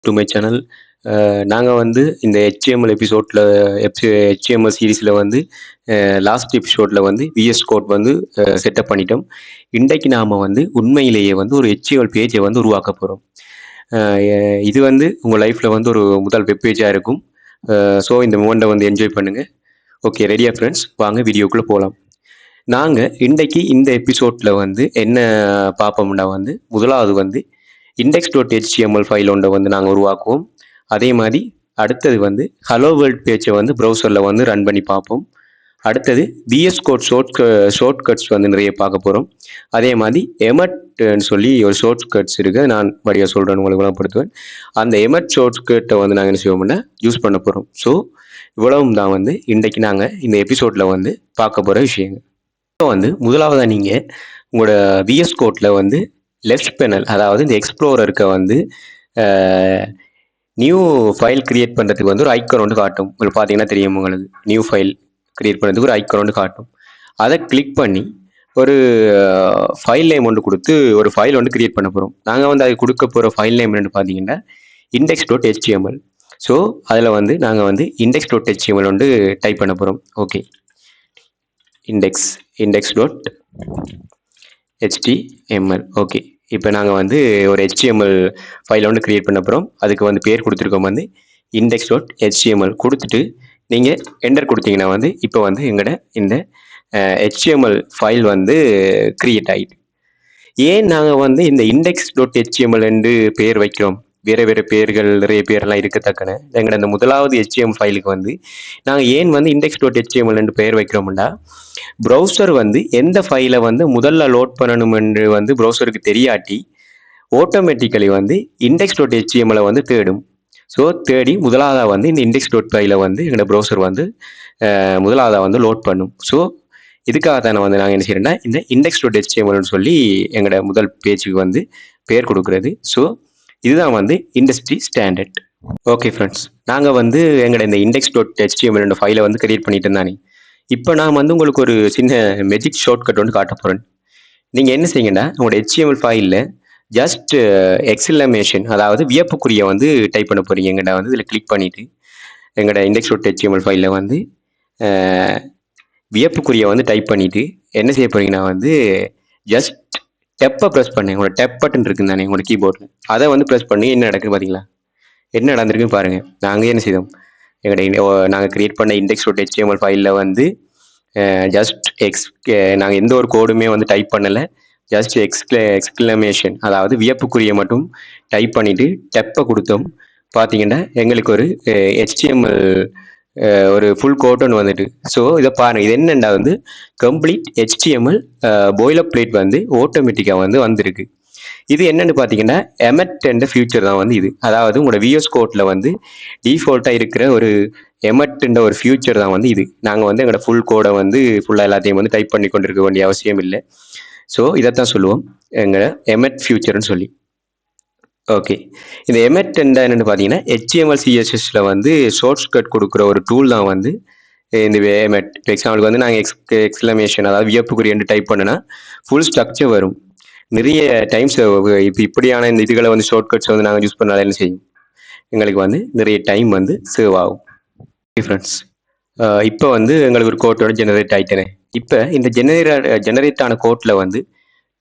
To my channel. நாங்கள் வந்து இந்த ஹெச்டிஎம்எல் எபிசோடில் ஹெச்டிஎம்எல் சீரீஸில் வந்து லாஸ்ட் எபிசோடில் வந்து விஎஸ் கோட் வந்து செட்டப் பண்ணிட்டோம். இன்றைக்கு நாம் வந்து உண்மையிலேயே வந்து ஒரு ஹெச்டிஎம்எல் பேஜை வந்து உருவாக்க போகிறோம். இது வந்து உங்கள் லைஃப்பில் வந்து ஒரு முதல் வெப் பேஜாக இருக்கும். ஸோ இந்த மூமெண்ட்டை வந்து என்ஜாய் பண்ணுங்கள். ஓகே, ரெடியா ஃப்ரெண்ட்ஸ்? வாங்க வீடியோக்குள்ளே போகலாம். நாங்கள் இன்றைக்கு இந்த எபிசோடில் வந்து என்ன பார்ப்போம்னா வந்து முதலாவது வந்து index.html ஃபைல் ஒன்றை வந்து நாங்கள் உருவாக்குவோம். அதே மாதிரி அடுத்தது வந்து ஹலோ வேர்ல்ட் பேஜை வந்து ப்ரௌசரில் வந்து ரன் பண்ணி பார்ப்போம். அடுத்தது பிஎஸ் கோட் ஷார்ட் கட்ஸ் வந்து நிறைய பார்க்க போகிறோம். அதே மாதிரி எமட்னு சொல்லி ஒரு ஷார்ட் கட்ஸ் இருக்குது, நான் வழியாக சொல்கிறேன், உங்களுக்கு குணப்படுத்துவேன். அந்த எமட் ஷார்ட் கட்டை வந்து நாங்கள் என்ன செய்வோம்னா யூஸ் பண்ண போகிறோம். ஸோ இவ்வளவும் தான் வந்து இன்றைக்கு நாங்கள் இந்த எபிசோடில் வந்து பார்க்க போகிற விஷயங்கள். இப்போ வந்து முதலாவதாக நீங்கள் உங்களோட விஎஸ் கோட்டில் வந்து லெஃப்ட் பேனல், அதாவது இந்த எக்ஸ்ப்ளோரருக்கு வந்து நியூ ஃபைல் கிரியேட் பண்ணுறதுக்கு வந்து ஒரு ஐக்கான் ஒன்று காட்டும். உங்களுக்கு பார்த்தீங்கன்னா தெரியும், உங்களுக்கு நியூ ஃபைல் கிரியேட் பண்ணுறதுக்கு ஒரு ஐக்கான் ஒன்று காட்டும். அதை கிளிக் பண்ணி ஒரு ஃபைல் நேம் ஒன்று கொடுத்து ஒரு ஃபைல் ஒன்று கிரியேட் பண்ண போகிறோம். நாங்கள் வந்து அது கொடுக்க போகிற ஃபைல் நேம் என்னென்னு பார்த்தீங்கன்னா index.html. ஸோ அதில் வந்து நாங்கள் வந்து index.html வந்து டைப் பண்ண போகிறோம். Okay, index.html. ஓகே, இப்போ நாங்கள் வந்து ஒரு HTML ஃபைல் ஒன்று க்ரியேட் பண்ண போகிறோம். அதுக்கு வந்து பேர் கொடுத்துருக்கோம் வந்து index.html. கொடுத்துட்டு நீங்கள் என்டர் கொடுத்தீங்கன்னா வந்து இப்போ வந்து எங்களோட இந்த HTML ஃபைல் வந்து க்ரியேட் ஆகிட்டு. ஏன் நாங்கள் வந்து இந்த index.html என்று பேர் வைக்கிறோம்? வேறு வேறு பேர்கள் நிறைய பேர்லாம் இருக்கத்தக்கன. எங்களோட இந்த முதலாவது HTML ஃபைலுக்கு வந்து நாங்கள் ஏன் வந்து index.html என்று பெயர் வைக்கிறோம்னா, ப்ரௌசர் வந்து எந்த ஃபைலை வந்து முதல்ல லோட் பண்ணணும் என்று வந்து ப்ரௌசருக்கு தெரியாட்டி ஆட்டோமேட்டிக்கலி வந்து index.html வந்து தேடும். ஸோ தேடி முதலாவதாக வந்து இந்த index.py வந்து எங்களோட ப்ரௌசர் வந்து முதலாவதாக வந்து லோட் பண்ணும். ஸோ இதுக்காக தானே வந்து நாங்கள் என்ன செய்யறோம்னா இந்த index.htmlனு சொல்லி எங்களோட முதல் பேஜுக்கு வந்து பேர் கொடுக்குறது. ஸோ இதுதான் வந்து இண்டஸ்ட்ரி ஸ்டாண்டர்ட். ஓகே ஃப்ரெண்ட்ஸ், நாங்கள் வந்து எங்களோட இந்த index.html ஃபைலை வந்து கிரியேட் பண்ணிட்டு இருந்தானே, இப்போ நான் வந்து உங்களுக்கு ஒரு சின்ன மெஜிக் ஷார்ட் கட் வந்து காட்ட போகிறேன். நீங்கள் என்ன செய்யுங்கன்னா உங்களோட HTML ஃபைலில் ஜஸ்ட் எக்ஸ்க்ளமேஷன், அதாவது வியப்புக்குரிய வந்து டைப் பண்ண போகிறீங்க. எங்கள்கிட்ட வந்து இதில் கிளிக் பண்ணிவிட்டு எங்களோட index.html ஃபைலில் வந்து வியப்புக்குரிய வந்து டைப் பண்ணிவிட்டு என்ன செய்ய போகிறீங்கன்னா வந்து ஜஸ்ட் டெப்பை ப்ரெஸ் பண்ணி, உங்களோட டெப் பட்டன் இருக்குன்னு தானே உங்களோட கீபோர்டில், அதை வந்து ப்ரெஸ் பண்ணி என்ன நடக்குது பார்த்தீங்களா? என்ன நடந்திருக்குன்னு பாருங்கள். நாங்கள் என்ன செய்தோம், எங்களோட நாங்கள் கிரியேட் பண்ண index.html ஃபைலில் வந்து ஜஸ்ட் நாங்கள் எந்த ஒரு கோடுமே வந்து டைப் பண்ணலை. ஜஸ்ட் எக்ஸ்க்ளமேஷன், அதாவது வியப்புக்குரிய மட்டும் டைப் பண்ணிவிட்டு டெப்பை கொடுத்தோம். பார்த்தீங்கன்னா எங்களுக்கு ஒரு HTML ஒரு ஃபுல் கோட் ஒன்று வந்துட்டு. ஸோ இதை பாருங்கள், இது என்னென்னா வந்து கம்ப்ளீட் HTML பாய்லர் பிளேட் வந்து ஆட்டோமேட்டிக்காக வந்து வந்திருக்கு. இது என்னென்னு பார்த்தீங்கன்னா எமட் என்ற ஃபியூச்சர் தான் வந்து இது. அதாவது உங்களோட விஎஸ் கோட்டில் வந்து டிஃபால்ட்டாக இருக்கிற ஒரு எமட்ன்ற ஒரு ஃபியூச்சர் தான் வந்து இது. நாங்கள் வந்து எங்களோட ஃபுல் கோடை வந்து ஃபுல்லாக எல்லாத்தையும் வந்து டைப் பண்ணி கொண்டு இருக்க வேண்டிய அவசியம் இல்லை. ஸோ இதைத்தான் சொல்லுவோம் எங்களோட எமட் ஃபியூச்சர்னு சொல்லி. ஓகே, இந்த எமட் என்னென்னு பார்த்தீங்கன்னா HTML CSSல வந்து ஷார்ட் கட் கொடுக்குற ஒரு டூல் தான் வந்து இந்த எமட். இப்போ எக்ஸாம்பிளுக்கு வந்து நாங்கள் எக்ஸ்க்ளமேஷன், அதாவது வியப்புக்குரிய என்று டைப் பண்ணுனா ஃபுல் ஸ்ட்ரக்சர் வரும். நிறைய டைம்ஸ் இப்போ இப்படியான இந்த இதுகளை வந்து ஷார்ட் கட்ஸ் வந்து நாங்கள் யூஸ் பண்ணாலும் என்ன செய்யும், எங்களுக்கு வந்து நிறைய டைம் வந்து சேவ் ஆகும். ஃப்ரெண்ட்ஸ், இப்போ வந்து எங்களுக்கு ஒரு கோட்டோட ஜெனரேட் ஆகிட்டேனே. இப்போ இந்த ஜெனரேட் ஆன கோட்டில் வந்து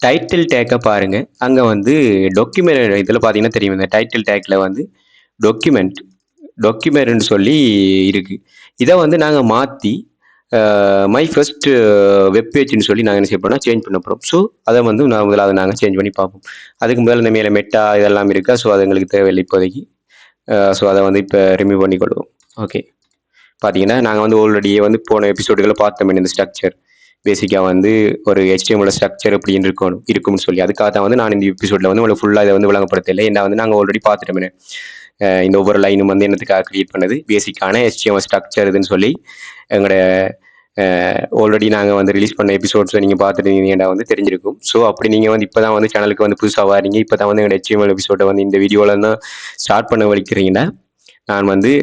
டைட்டில் டேக்கை பாருங்கள். அங்கே வந்து டாக்குமெண்ட் இதில் பார்த்தீங்கன்னா தெரியும், இந்த டைட்டில் டேக்கில் வந்து டாக்குமெண்ட்னு சொல்லி இருக்குது. இதை வந்து நாங்கள் மாற்றி மை ஃபர்ஸ்ட் வெப் பேஜ்னு சொல்லி நாங்கள் என்ன செய்ய போனால் சேஞ்ச் பண்ண போகிறோம். ஸோ அதை வந்து முதலாவது நாங்கள் சேஞ்ச் பண்ணி பார்ப்போம். அதுக்கு முதல்ல இந்த மேலே மெட்டா இதெல்லாம் இருக்கா, ஸோ அது எங்களுக்கு தேவையில்லை இப்போதைக்கு. ஸோ அதை வந்து இப்போ ரிமூவ் பண்ணிக்கொள்வோம். ஓகே, பார்த்தீங்கன்னா நாங்கள் வந்து ஆல்ரெடியே வந்து போன எபிசோடுகளை பார்த்தோம் இந்த ஸ்ட்ரக்சர். பேசிக்காக வந்து ஒரு HTML ஸ்ட்ரக்சர் எப்படி இருக்கும்னு சொல்லி. அதுக்காக தான் வந்து நான் இந்த எபிசோடில் வந்து உங்களுக்கு ஃபுல்லாக இதை வந்து விளங்கப்படுத்தலை. ஏன்னா வந்து நாங்கள் ஆல்ரெடி பார்த்துட்டோமே இந்த ஒவ்வொரு லைனும் வந்து என்னத்துக்காக கிரியேட் பண்ணது, பேசிக்கான HTML ஸ்ட்ரக்சர் இதுன்னு சொல்லி எங்களோட ஆல்ரெடி நாங்கள் வந்து ரிலீஸ் பண்ண எபிசோட்ஸை நீங்கள் பார்த்துட்டீங்கன்னா வந்து தெரிஞ்சிருக்கும். ஸோ அப்படி நீங்கள் வந்து இப்போ தான் வந்து சேனலுக்கு வந்து புதுசாக வாரீங்க, இப்போ தான் வந்து எங்களோட HTML எபிசோடை வந்து இந்த வீடியோவில் தான் ஸ்டார்ட் பண்ண வலிக்கிறீங்கன்னா, நான் வந்து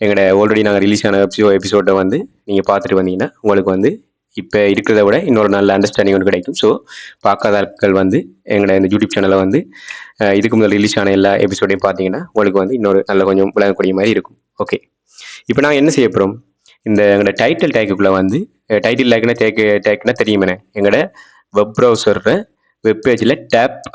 எங்களோட ஆல்ரெடி நாங்கள் ரிலீஸ் ஆன எபிசோடை வந்து நீங்கள் பார்த்துட்டு வந்தீங்கன்னா உங்களுக்கு வந்து இப்போ இருக்கிறத விட இன்னொரு நல்ல அண்டர்ஸ்டாண்டிங் ஒன்று கிடைக்கும். ஸோ பார்க்காத ஆட்கள் வந்து எங்களோட இந்த யூடியூப் சேனலை வந்து இதுக்கு முதல் ரிலீஸ் ஆன எல்லா எபிசோடையும் பார்த்தீங்கன்னா உங்களுக்கு வந்து இன்னொரு நல்ல கொஞ்சம் விளங்கக்கூடிய மாதிரி இருக்கும். ஓகே, இப்போ நாங்கள் என்ன செய்ய போகிறோம், இந்த எங்களோட டைட்டில் டேக்குள்ளே வந்து டைட்டில் டேக்குனா தெரியுமே, எங்களோட வெப் ப்ரௌசரில் வெப்பேஜில்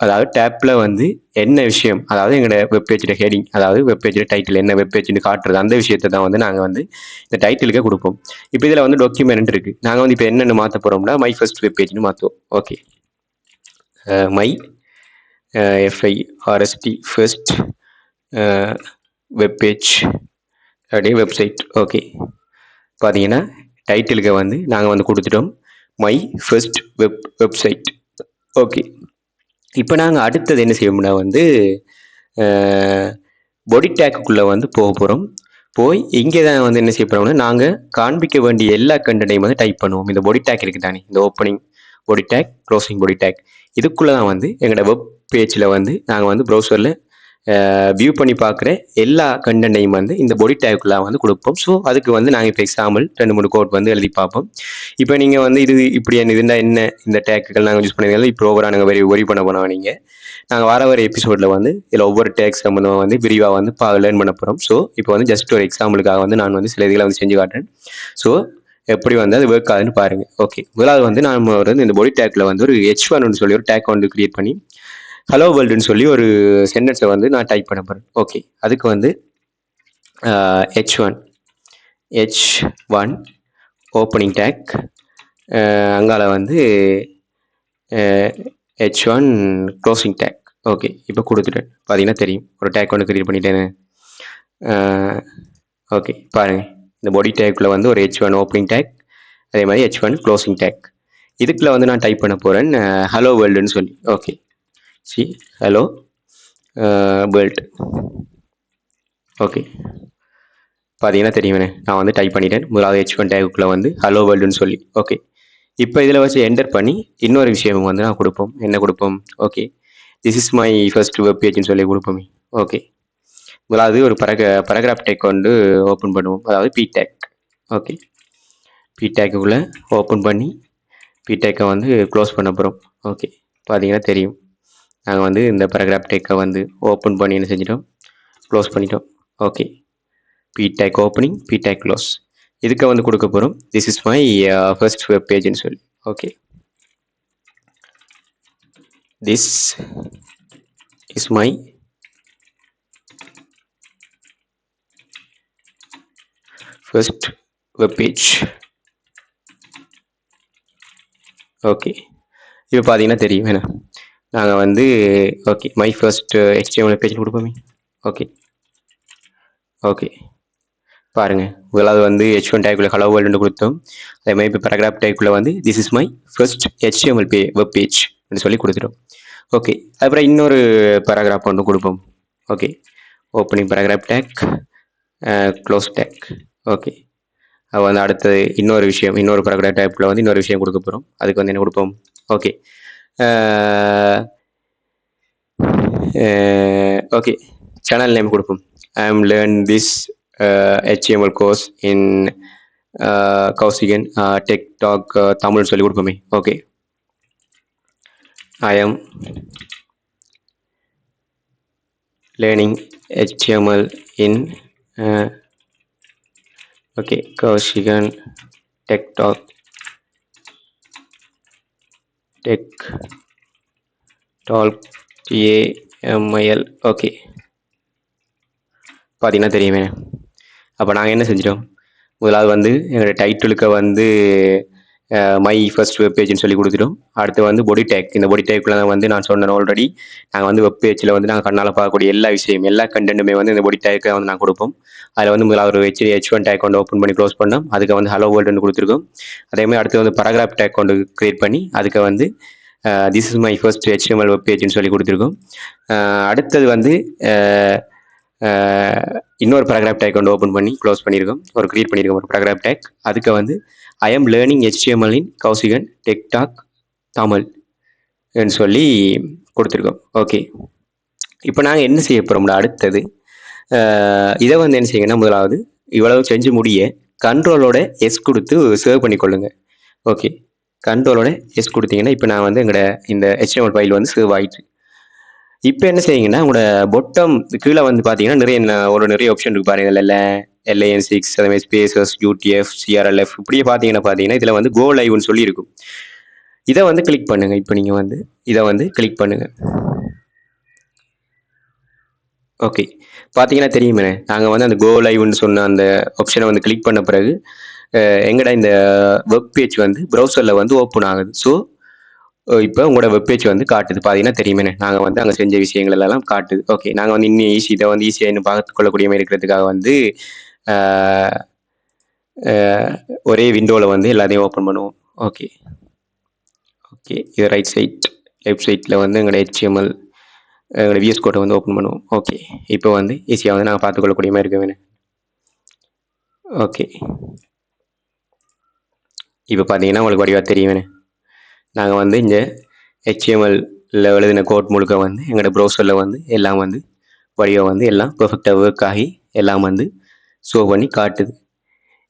அதாவது டேப்பில் வந்து என்ன விஷயம், அதாவது எங்களோட வெப்பேஜோட ஹெடிங், அதாவது வெப்பேஜோட டைட்டில் என்ன வெப்பேஜ்னு காட்டுறது, அந்த விஷயத்தை தான் வந்து நாங்கள் வந்து இந்த டைட்டிலுக்கே கொடுப்போம். இப்போ இதில் வந்து டாக்குமெண்ட் இருக்குது. நாங்கள் வந்து இப்போ என்னென்னு மாற்ற போகிறோம்னா மை ஃபர்ஸ்ட் வெப்பேஜ்னு மாற்றுவோம். Okay, my FIRST first webpage அப்படியே வெப்சைட். ஓகே, பார்த்தீங்கன்னா டைட்டிலுக்கு வந்து நாங்கள் வந்து கொடுத்துட்டோம் மை ஃபர்ஸ்ட் வெப்சைட். ஓகே, இப்போ நாங்கள் அடுத்தது என்ன செய்வோம்னா வந்து பாடி டேக்குள்ளே வந்து போக போகிறோம். போய் இங்கே தான் வந்து என்ன செய்ய போகிறோம்னா நாங்கள் காண்பிக்க வேண்டிய எல்லா கண்டென்ட்டையும் வந்து டைப் பண்ணுவோம். இந்த பாடி டேக் இருக்குது தானே, இந்த ஓப்பனிங் பாடி டேக், க்ளோசிங் பாடி டேக், இதுக்குள்ளே தான் வந்து எங்களோட வெப் பேஜில் வந்து நாங்கள் வந்து ப்ரௌசரில் வியூ பண்ணி பார்க்குற எல்லா கண்டென்ட்டையும் வந்து இந்த பாடி டேக்குள்ளே வந்து கொடுப்போம். ஸோ அதுக்கு வந்து நாங்கள் இப்போ எக்ஸாம்பிள் 2-3 கோட் வந்து எழுதி பார்ப்போம். இப்போ நீங்கள் வந்து இது இப்படி இதுனா என்ன இந்த டேக்குகள் நாங்கள் யூஸ் பண்ணுறது இப்போ ஓவராக நாங்கள் ஒரி பண்ண போனோம். நீங்கள் நாங்கள் வர எபிசோடில் வந்து இதில் ஒவ்வொரு டேக் சம்மந்தமாக வந்து விரிவாக வந்து லேர்ன் பண்ண போகிறோம். ஸோ இப்போ வந்து ஜஸ்ட் ஒரு எக்ஸாம்பிளுக்காக வந்து நான் வந்து சில இதில் வந்து செஞ்சு காட்டுறேன். ஸோ எப்படி வந்து அது ஒர்க் ஆகுதுன்னு பாருங்கள். ஓகே, முதலாவது வந்து நான் வந்து இந்த பாடி டேக்கில் வந்து ஒரு H1 சொல்லி ஒரு டேக் வந்து கிரியேட் பண்ணி ஹலோ வேர்ல்டுன்னு சொல்லி ஒரு சென்டென்ஸை வந்து நான் டைப் பண்ண போகிறேன். ஓகே, அதுக்கு வந்து H1 ஓப்பனிங் டேக், அங்கால வந்து H1 க்ளோசிங் டேக். ஓகே, இப்போ கொடுத்துட்டேன். பார்த்தீங்கன்னா தெரியும் ஒரு டேக் ஒன்று கிரியேட் பண்ணிட்டேன்னு. ஓகே, பாருங்கள் இந்த பாடி டேக்குள்ளே வந்து ஒரு H1 ஓப்பனிங் டேக், அதே மாதிரி H1 க்ளோசிங் டேக். இதுக்குள்ள வந்து நான் டைப் பண்ண போகிறேன் ஹலோ வேர்ல்டுன்னு சொல்லி. Okay, C hello world. Okay, பார்த்தீங்கன்னா தெரியுமே நான் வந்து டைப் பண்ணிட்டேன். முதலாவது H1 டேக்குள்ளே வந்து ஹலோ வேர்ல்டுன்னு சொல்லி. ஓகே, இப்போ இதில் வச்சு என்டர் பண்ணி இன்னொரு விஷயம் வந்து நான் கொடுப்போம். என்ன கொடுப்போம், okay this is my first web பேஜ்னு சொல்லி கொடுப்போமே. ஓகே, முதலாவது ஒரு பேராகிராஃப் டேக் வந்து ஓப்பன் பண்ணுவோம், அதாவது பி டேக். ஓகே, பி டேக்குள்ளே ஓப்பன் பண்ணி பி டேக்கை வந்து க்ளோஸ் பண்ண போகிறோம். ஓகே, பார்த்தீங்கன்னா தெரியும் நாங்கள் வந்து இந்த பேராகிராஃப் டேக்கை வந்து ஓப்பன் பண்ணி என்ன செஞ்சிட்டோம், க்ளோஸ் பண்ணிட்டோம். Okay, P tag opening, P tag close. இதுக்கு வந்து கொடுக்க போகிறோம் this is my first web பேஜ்னு சொல்லி. Okay, this is my first web page. Okay, இப்போ பார்த்தீங்கன்னா தெரியும் என்ன நாங்கள் வந்து okay my first HTML page கொடுப்போமே. ஓகே, ஓகே பாருங்கள் முதலாவது வந்து H1 டேக்குள்ளே ஹலோ வேர்ல்டுன்னு கொடுத்தோம். அதே மாதிரி இப்போ பேராகிராஃப் டேக்குள்ளே வந்து this is my first HTML web page அப்படின்னு சொல்லி கொடுத்துட்டோம். ஓகே, அப்புறம் இன்னொரு பேராகிராஃப் ஒன்று கொடுப்போம். Okay, opening paragraph take, close take. Okay, அது வந்து அடுத்தது இன்னொரு விஷயம், இன்னொரு பேராகிராஃப் டேக்குள்ளே வந்து இன்னொரு விஷயம் கொடுக்க போகிறோம். அதுக்கு வந்து என்ன கொடுப்போம், ஓகே ஓகே சேனல் நேம் கொடுப்போம். I am learn this HTML course in Kausikan tech talk Tamil சொல்லி கொடுப்போமே. Okay, I am learning HTML in okay Kaushikan tech talk TAMIL. Okay, பார்த்தீங்கன்னா தெரியுமே. அப்போ நாங்கள் என்ன செஞ்சிட்டோம், முதலாவது வந்து எங்களோட டைட்டிலுக்கு வந்து மை ஃபர்ஸ்ட் வெப் பேஜ்னு சொல்லி கொடுத்துட்டோம். அடுத்து வந்து பாடி டேக், இந்த பாடி டேக்குள்ளே வந்து நான் சொன்னேன் ஆல்ரெடி நாங்கள் வந்து வெப் பேஜில் வந்து நாங்கள் கண்ணால் பார்க்கக்கூடிய எல்லா விஷயம் எல்லா கண்டென்ட்டுமே வந்து இந்த பாடி டேக்கை வந்து நான் கொடுப்போம். அதில் வந்து முதலாவது ஒரு H1 டேக் வந்து ஓப்பன் பண்ணி க்ளோஸ் பண்ணோம். அதுக்கு வந்து ஹலோ வேர்ல்டுன்னு கொடுத்துருக்கோம். அதேமாதிரி அடுத்து வந்து பேராகிராஃப் டேக் கொண்டு கிரியேட் பண்ணி அதுக்கு வந்து this is my first HTML web பேஜ்னு சொல்லி கொடுத்துருக்கோம். அடுத்தது வந்து இன்னொரு பேராகிராஃப் டேக் வந்து ஓப்பன் பண்ணி க்ளோஸ் பண்ணியிருக்கோம், ஒரு கிரியேட் பண்ணியிருக்கோம் ஒரு பேராகிராஃப் டேக். அதுக்கு வந்து I am learning HTML in Kausikan tech talk Tamil சொல்லி கொடுத்துருக்கோம். ஓகே, இப்போ நாங்கள் என்ன செய்ய போகிறோம்னா அடுத்தது இதை வந்து என்ன செய்யுங்கன்னா முதலாவது இவ்வளவு செஞ்சு முடிய கண்ட்ரோலோட எஸ் கொடுத்து சேவ் பண்ணிக்கொள்ளுங்க. ஓகே. கண்ட்ரோலோட எஸ் குடுத்தீங்கன்னா, இப்ப நான் வந்து எங்கட இந்த HTML ஃபைல் வந்து சேவ் ஆயிட்டு. இப்ப என்ன செய்யுங்கன்னா, உங்களோட பொட்டம் கீழ வந்து பார்த்தீங்கன்னா, நிறைய ஆப்ஷன் இருக்கு பாருங்க. LAN6 அதே மாரி ஸ்பேசஸ், UTF, CRLF இப்படியே பார்த்தீங்கன்னா, இதுல வந்து கோ லைவ்ன்னு சொல்லி இருக்கும். இத வந்து கிளிக் பண்ணுங்க. இப்ப நீங்க வந்து இத வந்து கிளிக் பண்ணுங்க. ஓகே. பார்த்தீங்கன்னா தெரியுமே, நாங்க வந்து அந்த கோ லைவ்ன்னு சொன்ன அந்த ஆப்ஷன வந்து கிளிக் பண்ண பிறகு, எங்கட இந்த வெப் பேஜ் வந்து ப்ரௌசர்ல வந்து ஓப்பன் ஆகுது. ஸோ, இப்ப உங்களோட வெப் பேஜ் வந்து காட்டுது. பார்த்தீங்கன்னா தெரியுமே, நாங்க வந்து அங்க செஞ்ச விஷயங்கள் எல்லாம் காட்டுது. ஓகே. நாங்க வந்து இன்னும் இத வந்து ஈஸியா இன்னும் பார்த்துக் கொள்ளக்கூடிய மாரி இருக்கிறதுக்காக வந்து, ஆ அ ஒரே விண்டோல வந்து எல்லாத்தையும் ஓப்பன் பண்ணுவோம். ஓகே. ஓகே. இது ரைட் சைட், லெஃப்ட் சைட்ல வந்து எங்களோட HTML எங்களோட VS கோட வந்து ஓப்பன் பண்ணுவோம். ஓகே. இப்போ வந்து ஈஸியா வந்து நாங்க பார்த்துக் கொள்ளக்கூடிய மாரி இருக்கு. ஓகே. இப்ப பார்த்தீங்கன்னா, உங்களுக்கு வடிவா தெரியும். நாங்க வந்து இங்க HTML-ல எழுதின கோட் முழுக்க வந்து எங்களோட ப்ரௌசர்ல வந்து எல்லாம் வந்து வடிவம் வந்து எல்லாம் பெர்ஃபெக்ட்டா ஒர்க் ஆகி எல்லாம் வந்து ஷோ பண்ணி காட்டுது.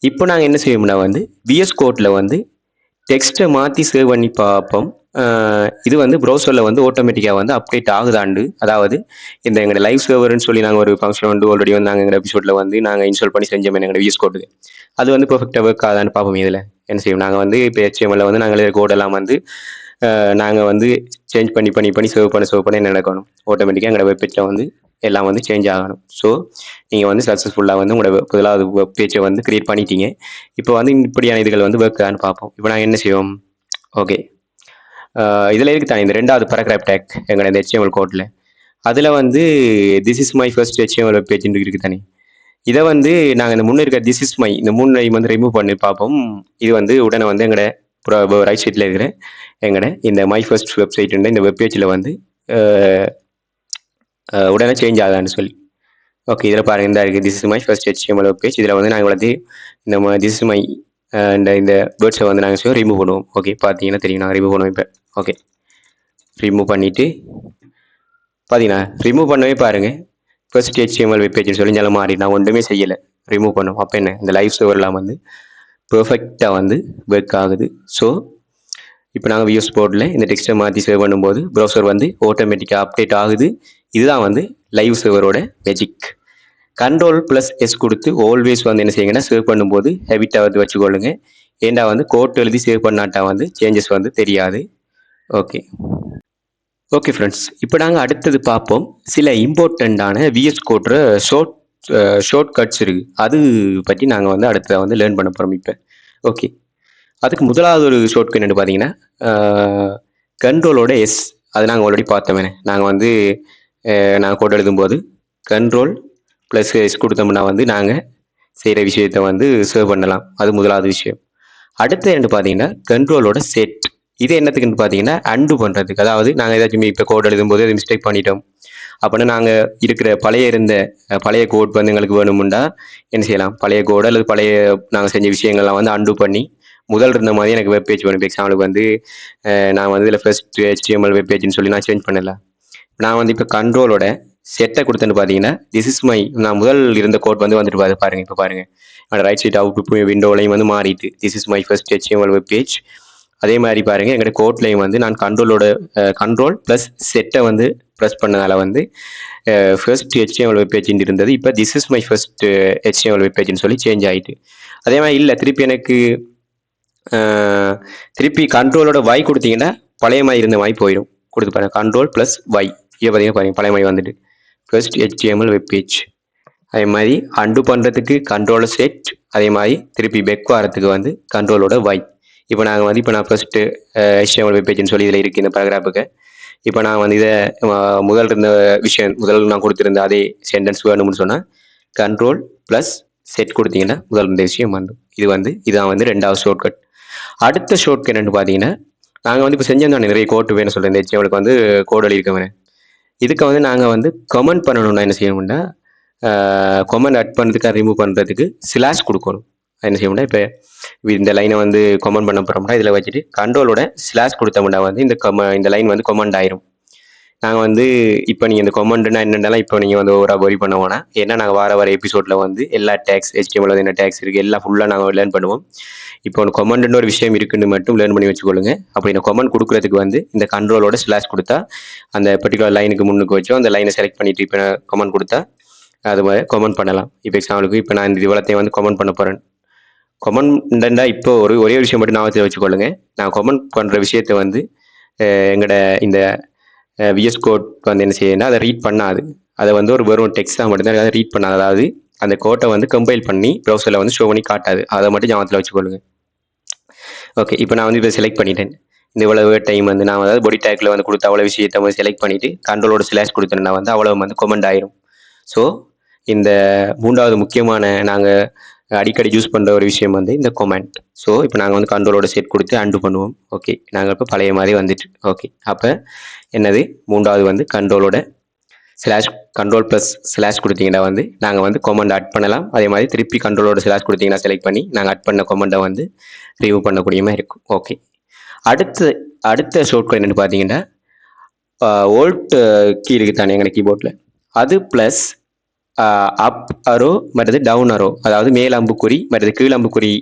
இப்போ நாங்க என்ன செய்வோம்னா வந்து VS கோட்ல வந்து டெக்ஸ்ட்டை மாற்றி சேவ் பண்ணி பார்ப்போம். இது வந்து ப்ரௌசரில் வந்து ஆட்டோமேட்டிக்காக வந்து அப்டேட் ஆகுதாண்டு, அதாவது இந்த எங்களோட லைவ் சர்வர்னு சொல்லி நாங்கள் ஒரு ஃபங்க்ஷன் வந்து ஆல்ரெடி வந்து நாங்கள் எங்கள் எபிசோடில் வந்து நாங்கள் இன்ஸ்டால் பண்ணி செஞ்சோம் எங்களோட VS கோட்டுக்கு. அது வந்து பெர்ஃபெக்டாக ஒர்க் ஆகுதான்னு பார்ப்போம். இதில் என்ன செய்வோம், நாங்கள் வந்து இப்போ HTML வந்து நாங்கள் கோடெல்லாம் வந்து நாங்கள் வந்து சேஞ்ச் பண்ணி சேவ் பண்ண என்ன நடக்கணும், ஆட்டோமேட்டிக்காக எங்களோட வெப் பேஜில் வந்து எல்லாம் வந்து சேஞ்ச் ஆகணும். ஸோ நீங்கள் வந்து சக்ஸஸ்ஃபுல்லாக வந்து உங்களோட முதலாவது வெப் பேஜை வந்து கிரியேட் பண்ணிட்டீங்க. இப்போ வந்து இப்படியான இதுகள் வந்து ஒர்க் ஆகுன்னு பார்ப்போம். இப்போ நாங்கள் என்ன செய்வோம், ஓகே, இதில் இருக்கு தானே இந்த 2வது பேராகிராஃப் டேக் எங்களோட இந்த HTML கோடில். அதில் வந்து this is my first HTML web page இருக்கு தானே, இதை வந்து நாங்கள் இந்த முன்னே இருக்க திஸ் இஸ் மை இந்த 3 வந்து ரிமூவ் பண்ணி பார்ப்போம். இது வந்து உடனே வந்து எங்களோட ரைட் சைடில் இருக்கிற எங்கட இந்த மை ஃபர்ஸ்ட் வெப்சைட் இந்த வெப் பேஜில் வந்து உடனே சேஞ்ச் ஆகுதான்னு சொல்லி. ஓகே. இதில் பாருங்க, இந்த இருக்குது this is my first HTML web page. இதில் வந்து நாங்கள் வந்து இந்த திஸ் இஸ் மை இந்த வேர்ட்ஸை வந்து நாங்கள் ரிமூவ் பண்ணுவோம். ஓகே. பார்த்தீங்கன்னா தெரியும், நாங்கள் ரிமூவ் பண்ணுவோம். இப்போ ஓகே, ரிமூவ் பண்ணிவிட்டு பார்த்தீங்கன்னா ரிமூவ் பண்ணவே பாருங்கள் ஃபர்ஸ்ட் HTML வெப் பேஜ்னு சொல்லி நல்லா மாறி நான் ஒன்றுமே செய்யலை, ரிமூவ் பண்ணுவோம். அப்போ என்ன, இந்த லைவ் சர்வர்லாம் வந்து பெர்ஃபெக்டாக வந்து ஒர்க் ஆகுது. ஸோ இப்போ நாங்கள் VS போர்டில் இந்த டெக்ஸ்ட்டை மாற்றி சேவ் பண்ணும்போது ப்ரௌசர் வந்து ஆட்டோமேட்டிக்காக அப்டேட் ஆகுது. இதுதான் வந்து லைவ் சர்வரோட மேஜிக். Ctrl+S கொடுத்து ஆல்வேஸ் வந்து என்ன செய்யுங்கன்னா, சேவ் பண்ணும்போது ஹேபிட்டாக வந்து வச்சுக்கொள்ளுங்க. ஏண்டா வந்து கோட் எழுதி சேவ் பண்ணாட்டா வந்து சேஞ்சஸ் வந்து தெரியாது. ஓகே. ஓகே ஃப்ரெண்ட்ஸ், இப்போ நாங்கள் அடுத்தது பார்ப்போம். சில இம்பார்ட்டண்ட்டான VS கோட்ற ஷார்ட் கட்ஸ் இருக்குது, அது பற்றி நாங்கள் வந்து அடுத்ததை வந்து லேர்ன் பண்ண போகிறோம் இப்போ. ஓகே. அதுக்கு முதலாவது ஒரு ஷார்ட்கட் என்னென்னு பார்த்தீங்கன்னா, கண்ட்ரோலோட எஸ். அது நாங்கள் ஆல்ரெடி பார்த்தோமே. நாங்கள் வந்து நாங்கள் கோட் எழுதும்போது Ctrl+S கொடுத்தோம்னா வந்து நாங்கள் செய்கிற விஷயத்தை வந்து சேவ் பண்ணலாம். அது முதலாவது விஷயம். அடுத்து என்ன பார்த்தீங்கன்னா, கண்ட்ரோலோட செட். இது என்னத்துக்குன்னு பார்த்தீங்கன்னா, அண்டு பண்ணுறதுக்கு. அதாவது நாங்கள் ஏதாச்சும் இப்போ கோட் எழுதும்போது அது மிஸ்டேக் பண்ணிட்டோம் அப்படின்னா, நாங்கள் இருக்கிற பழைய கோட் வந்து எங்களுக்கு வேணுமுண்டா என்ன செய்யலாம், பழைய கோடு அல்லது பழைய நாங்கள் செஞ்ச விஷயங்கள்லாம் வந்து அண்டு பண்ணி முதல் இருந்த மாதிரி எனக்கு வெப் பேஜ் வேணும். எக்ஸாம்பிளுக்கு வந்து நான் வந்து இதில் ஃபர்ஸ்ட் HTML வெப் பேஜ்னு சொல்லி நான் சேஞ்ச் பண்ணல. நான் வந்து இப்போ கண்ட்ரோலோட செட்டை கொடுத்தேன்னு பார்த்தீங்கன்னா, திஸ் இஸ் மை நான் முதல் இருந்த கோட் வந்து வந்துட்டு பாருங்க. இப்போ பாருங்க, ரைட் சைட் அவுட் விண்டோலையும் வந்து மாறிட்டு this is my first HTML web page. அதே மாதிரி பாருங்க, எங்களுடைய கோட்லையும் வந்து நான் கண்ட்ரோல்+ செட்டை வந்து ப்ரெஸ் பண்ணதால வந்து ஃபர்ஸ்ட் HTML வெப் பேஜ் இருந்தது, இப்போ this is my first HTML web பேஜ்னு சொல்லி சேஞ்ச் ஆகிட்டு. அதே மாதிரி இல்லை, திருப்பி கண்ட்ரோலோட Y கொடுத்தீங்கன்னா பழைய மாதிரி இருந்த மாதிரி போயிடும். கொடுத்து பாருங்க, Ctrl+Y. இதை பார்த்தீங்கன்னா பாருங்க, பழைய மாதிரி வந்துட்டு ஃபர்ஸ்ட் HTML வெப் பேஜ். அதே மாதிரி அண்டு பண்ணுறதுக்கு கண்ட்ரோல செட், அதே மாதிரி திருப்பி பெக் வரத்துக்கு வந்து கண்ட்ரோலோட Y. இப்போ நாங்கள் வந்து நான் ஃபர்ஸ்ட் HTML வெப் பேஜ்னு சொல்லி இதில் இருக்குது இந்த பேராகிராஃபுக்கு. இப்போ நான் வந்து இதை முதல் இருந்த விஷயம் முதல் நான் கொடுத்துருந்த அதே சென்டென்ஸ் வேணும்னு சொன்னால் Ctrl+செட் கொடுத்தீங்கன்னா முதல் இருந்த விஷயம் வந்துடும். இதுதான் வந்து 2வது ஷார்ட்கட். அடுத்த ஷார்ட்கட் என்னன்னு பார்த்தீங்கன்னா, நாங்கள் வந்து இப்போ செஞ்சோம் தானே, நிறைய கோட் வேணும் சொல்கிறேன். இந்த HTML வந்து கோட் எழுதியிருக்கவனே, இதுக்கு வந்து நாங்கள் வந்து கமெண்ட் பண்ணணும்னா என்ன செய்யணும்னா, கமெண்ட் ஆட் பண்ணுறதுக்கு ரிமூவ் பண்ணுறதுக்கு ஸ்லாஷ் கொடுக்கணும். என்ன செய்யணும்னா, இப்போ இந்த லைனை வந்து கமெண்ட் பண்ண போகிறோம்னா இதில் வச்சுட்டு கண்ட்ரோலோட ஸ்லாஷ் கொடுத்தோம்னா வந்து இந்த லைன் வந்து கமெண்ட் ஆயிரும். நாங்கள் வந்து இப்போ நீங்கள் இந்த கொமெண்ட்னா என்னென்னலாம் இப்போ நீங்கள் வந்து ஓவராக ஒரி பண்ண வேணாம். ஏன்னா நாங்கள் வார எபிசோடில் வந்து எல்லா டேக்ஸ் HTML என்ன டேக்ஸ் இருக்குது எல்லாம் ஃபுல்லாக நாங்கள் லேர்ன் பண்ணுவோம். இப்போ ஒரு கொமெண்ட்னு ஒரு விஷயம் இருக்குன்னு மட்டும் லேர்ன் பண்ணி வச்சுக்கொள்ளுங்க. அப்படி இந்த கொமெண்ட் கொடுக்குறதுக்கு வந்து இந்த கண்ட்ரோலோட ஸ்லாஷ் கொடுத்தா அந்த பர்டிகுலர் லைனுக்கு முன்னுக்கு வச்சோம் அந்த லைனை செலக்ட் பண்ணிட்டு இப்போ கொமெண்ட் கொடுத்தா அது மாதிரி கொமெண்ட் பண்ணலாம். இப்போ எக்ஸாம்பிளுக்கு இப்போ நான் இந்த இவ்வளோத்தையும் வந்து கொமெண்ட் பண்ண போகிறேன். கொமெண்ட்ண்டா இப்போ ஒரே விஷயம் மட்டும் ஞாபகத்தில் வச்சுக்கொள்ளுங்க. நான் கொமெண்ட் பண்ணுற விஷயத்தை வந்து எங்களோட இந்த VS கோட் வந்து என்ன செய்யணும்னா அதை ரீட் பண்ணாது. அதை வந்து ஒரு வெறும் டெக்ஸ்டாக மட்டும்தான் அதை ரீட் பண்ணாது. அதாவது அந்த கோட்டை வந்து கம்பைல் பண்ணி ப்ரௌசரில் வந்து ஷோ பண்ணி காட்டாது. அதை மட்டும் ஞாபகத்தில் வச்சுக்கொள்ளுங்க. ஓகே, இப்போ நான் வந்து இதை செலக்ட் பண்ணிட்டேன். இந்த இவ்வளவு டைம் வந்து நான் அதாவது பொடி டேக்கில் வந்து கொடுத்த அவ்வளோ விஷயத்தை வந்து செலக்ட் பண்ணிவிட்டு கண்ட்ரோலோட ஸ்லாஷ் கொடுத்தேன்னா வந்து அவ்வளோ வந்து கொமெண்ட் ஆயிரும். ஸோ இந்த மூன்றாவது முக்கியமான நாங்கள் அடிக்கடி யூஸ் பண்ணுற ஒரு விஷயம் வந்து இந்த கொமெண்ட். ஸோ இப்போ நாங்கள் வந்து கண்ட்ரோலோட செட் கொடுத்து அண்டு பண்ணுவோம். ஓகே, நாங்கள் இப்போ பழைய மாதிரி வந்துட்டு. ஓகே, அப்போ என்னது மூன்றாவது வந்து கண்ட்ரோலோட ஸ்லாஷ் கண்ட்ரோல் ப்ளஸ் ஸ்லாஷ் கொடுத்தீங்கன்னா வந்து நாங்கள் வந்து கொமெண்ட் ஆட் பண்ணலாம். அதே மாதிரி திருப்பி கண்ட்ரோலோட ஸ்லாஷ் கொடுத்தீங்கன்னா செலக்ட் பண்ணி நாங்கள் ஆட் பண்ண கொமெண்டை வந்து ரிமூவ் பண்ணக்கூடிய மாதிரி இருக்கும். ஓகே, அடுத்த ஷார்ட்கட் என்னென்னு பார்த்தீங்கன்னா ஓல்ட் கீ இருக்குது தானே எங்கள் கீபோர்டில், அது ப்ளஸ் அப் அரோ மற்றது டவுன் அரோ, அதாவது மேல் அம்புக்குறி மற்றது கீழ் அம்புக்குறி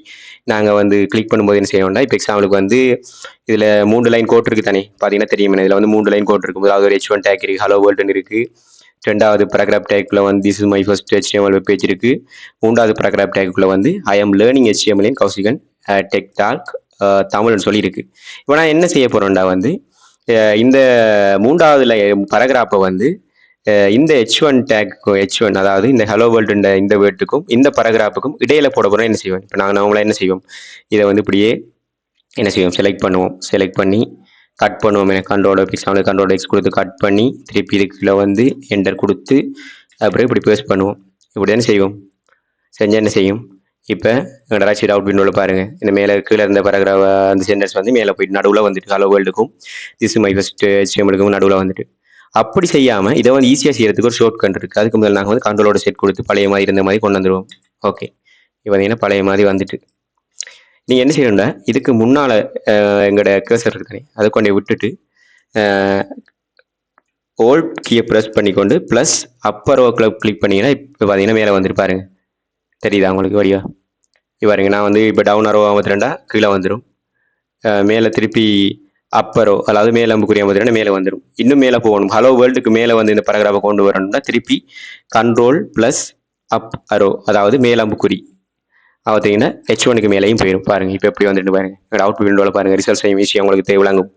நாங்கள் வந்து கிளிக் பண்ணும்போது என்ன செய்யணும்னா இப்போ எக்ஸாம்பிளுக்கு வந்து இதில் 3 லைன் கோட் இருக்குது தானே பார்த்தீங்கன்னா தெரியும். இதில் வந்து 3 லைன் கோட் இருக்கும். அதாவது ஒரு H1 டேக் இருக்குது, ஹலோ வேர்ல்டுன்னு இருக்குது. 2வது பேராகிராஃப் டேக்கில் வந்து this is my first HTML web page இருக்குது. 3வது பேராகிராஃப் டேக்குள்ளே வந்து I am learning HTML in Kausikan tech talk தமிழ்னு சொல்லியிருக்கு. இப்போ நான் என்ன செய்ய போகிறேன்டா வந்து இந்த 3வது பேராகிராஃபை வந்து இந்த H1 டேக்கு H1 அதாவது இந்த ஹலோ வேர்ல்டு இந்த வேர்டுக்கும் இந்த பேராகிராஃபுக்கும் இடையில போட போகிறோம். என்ன செய்வோம் இப்போ நாங்கள் நார்மலாக என்ன செய்வோம், இதை வந்து இப்படியே என்ன செய்வோம் செலக்ட் பண்ணுவோம். செலக்ட் பண்ணி கட் பண்ணுவோம். எனக்கு கண்ட்ரோல் X கொடுத்து கட் பண்ணி திருப்பி இதுக்குள்ள வந்து என்டர் கொடுத்து அப்புறம் இப்படி பேஸ்ட் பண்ணுவோம். இப்படி தானே செய்வோம். செஞ்சால் என்ன செய்யும், இப்போ எங்களோட ரைட் அவுட் விண்டோவில் பாருங்கள், இந்த மேலே கீழே இருந்த பேராகிராஃப் அந்த சென்டென்ஸ் வந்து மேலே போயிட்டு நடுவில் வந்துட்டு ஹலோ வேர்ல்டுக்கும் திஸ் மை ஃபர்ஸ்ட் HTMLக்கும் நடுவில் வந்துட்டு. அப்படி செய்யாமல் இதை வந்து ஈஸியாக செய்யறதுக்கு ஒரு ஷார்ட் கட் இருக்குது. அதுக்கு முதல்ல நாங்கள் வந்து கண்ட்ரோலோட செட் கொடுத்து பழைய மாதிரி இருந்த மாதிரி கொண்டு வந்துடுவோம். ஓகே, இப்போ பார்த்தீங்கன்னா பழைய மாதிரி வந்துட்டு நீங்கள் என்ன செய்யணும்னா இதுக்கு முன்னால் எங்களோட கர்சர் இருக்கு தானே அதை கொண்டு விட்டுட்டு ஓல்ட் கீயை ப்ரெஸ் பண்ணிக்கொண்டு ப்ளஸ் அப்பர் ரோக்கில் கிளிக் பண்ணிங்கன்னா இப்போ பார்த்தீங்கன்னா மேலே வந்துட்டு பாருங்க, தெரியுதா உங்களுக்கு வழியா? பாருங்க, நான் வந்து இப்போ டவுன் அரோ 52 கீழே வந்துடும். மேலே திருப்பி அப்பரோ அதாவது மேலே அம்புக்குரிய 52 மேலே வந்துடும். இன்னும் மேலே போகணும், ஹலோ வேர்ல்டுக்கு மேலே வந்து இந்த பேராகிராஃபை கொண்டு வரணும்னா திருப்பி கண்ட்ரோல் ப்ளஸ் அப் அரோ அதாவது மேல் அம்புக்குறி பார்த்தீங்கன்னா H1க்கு மேலேயும் போயிடும். பாருங்கள் இப்போ எப்படி வந்துட்டு பாருங்கள். எங்களோட அவுட் விண்டோவில் பாருங்கள், ரிசல்ட் செய்யும் ஈஸியாக உங்களுக்கு தேவையாங்கும்.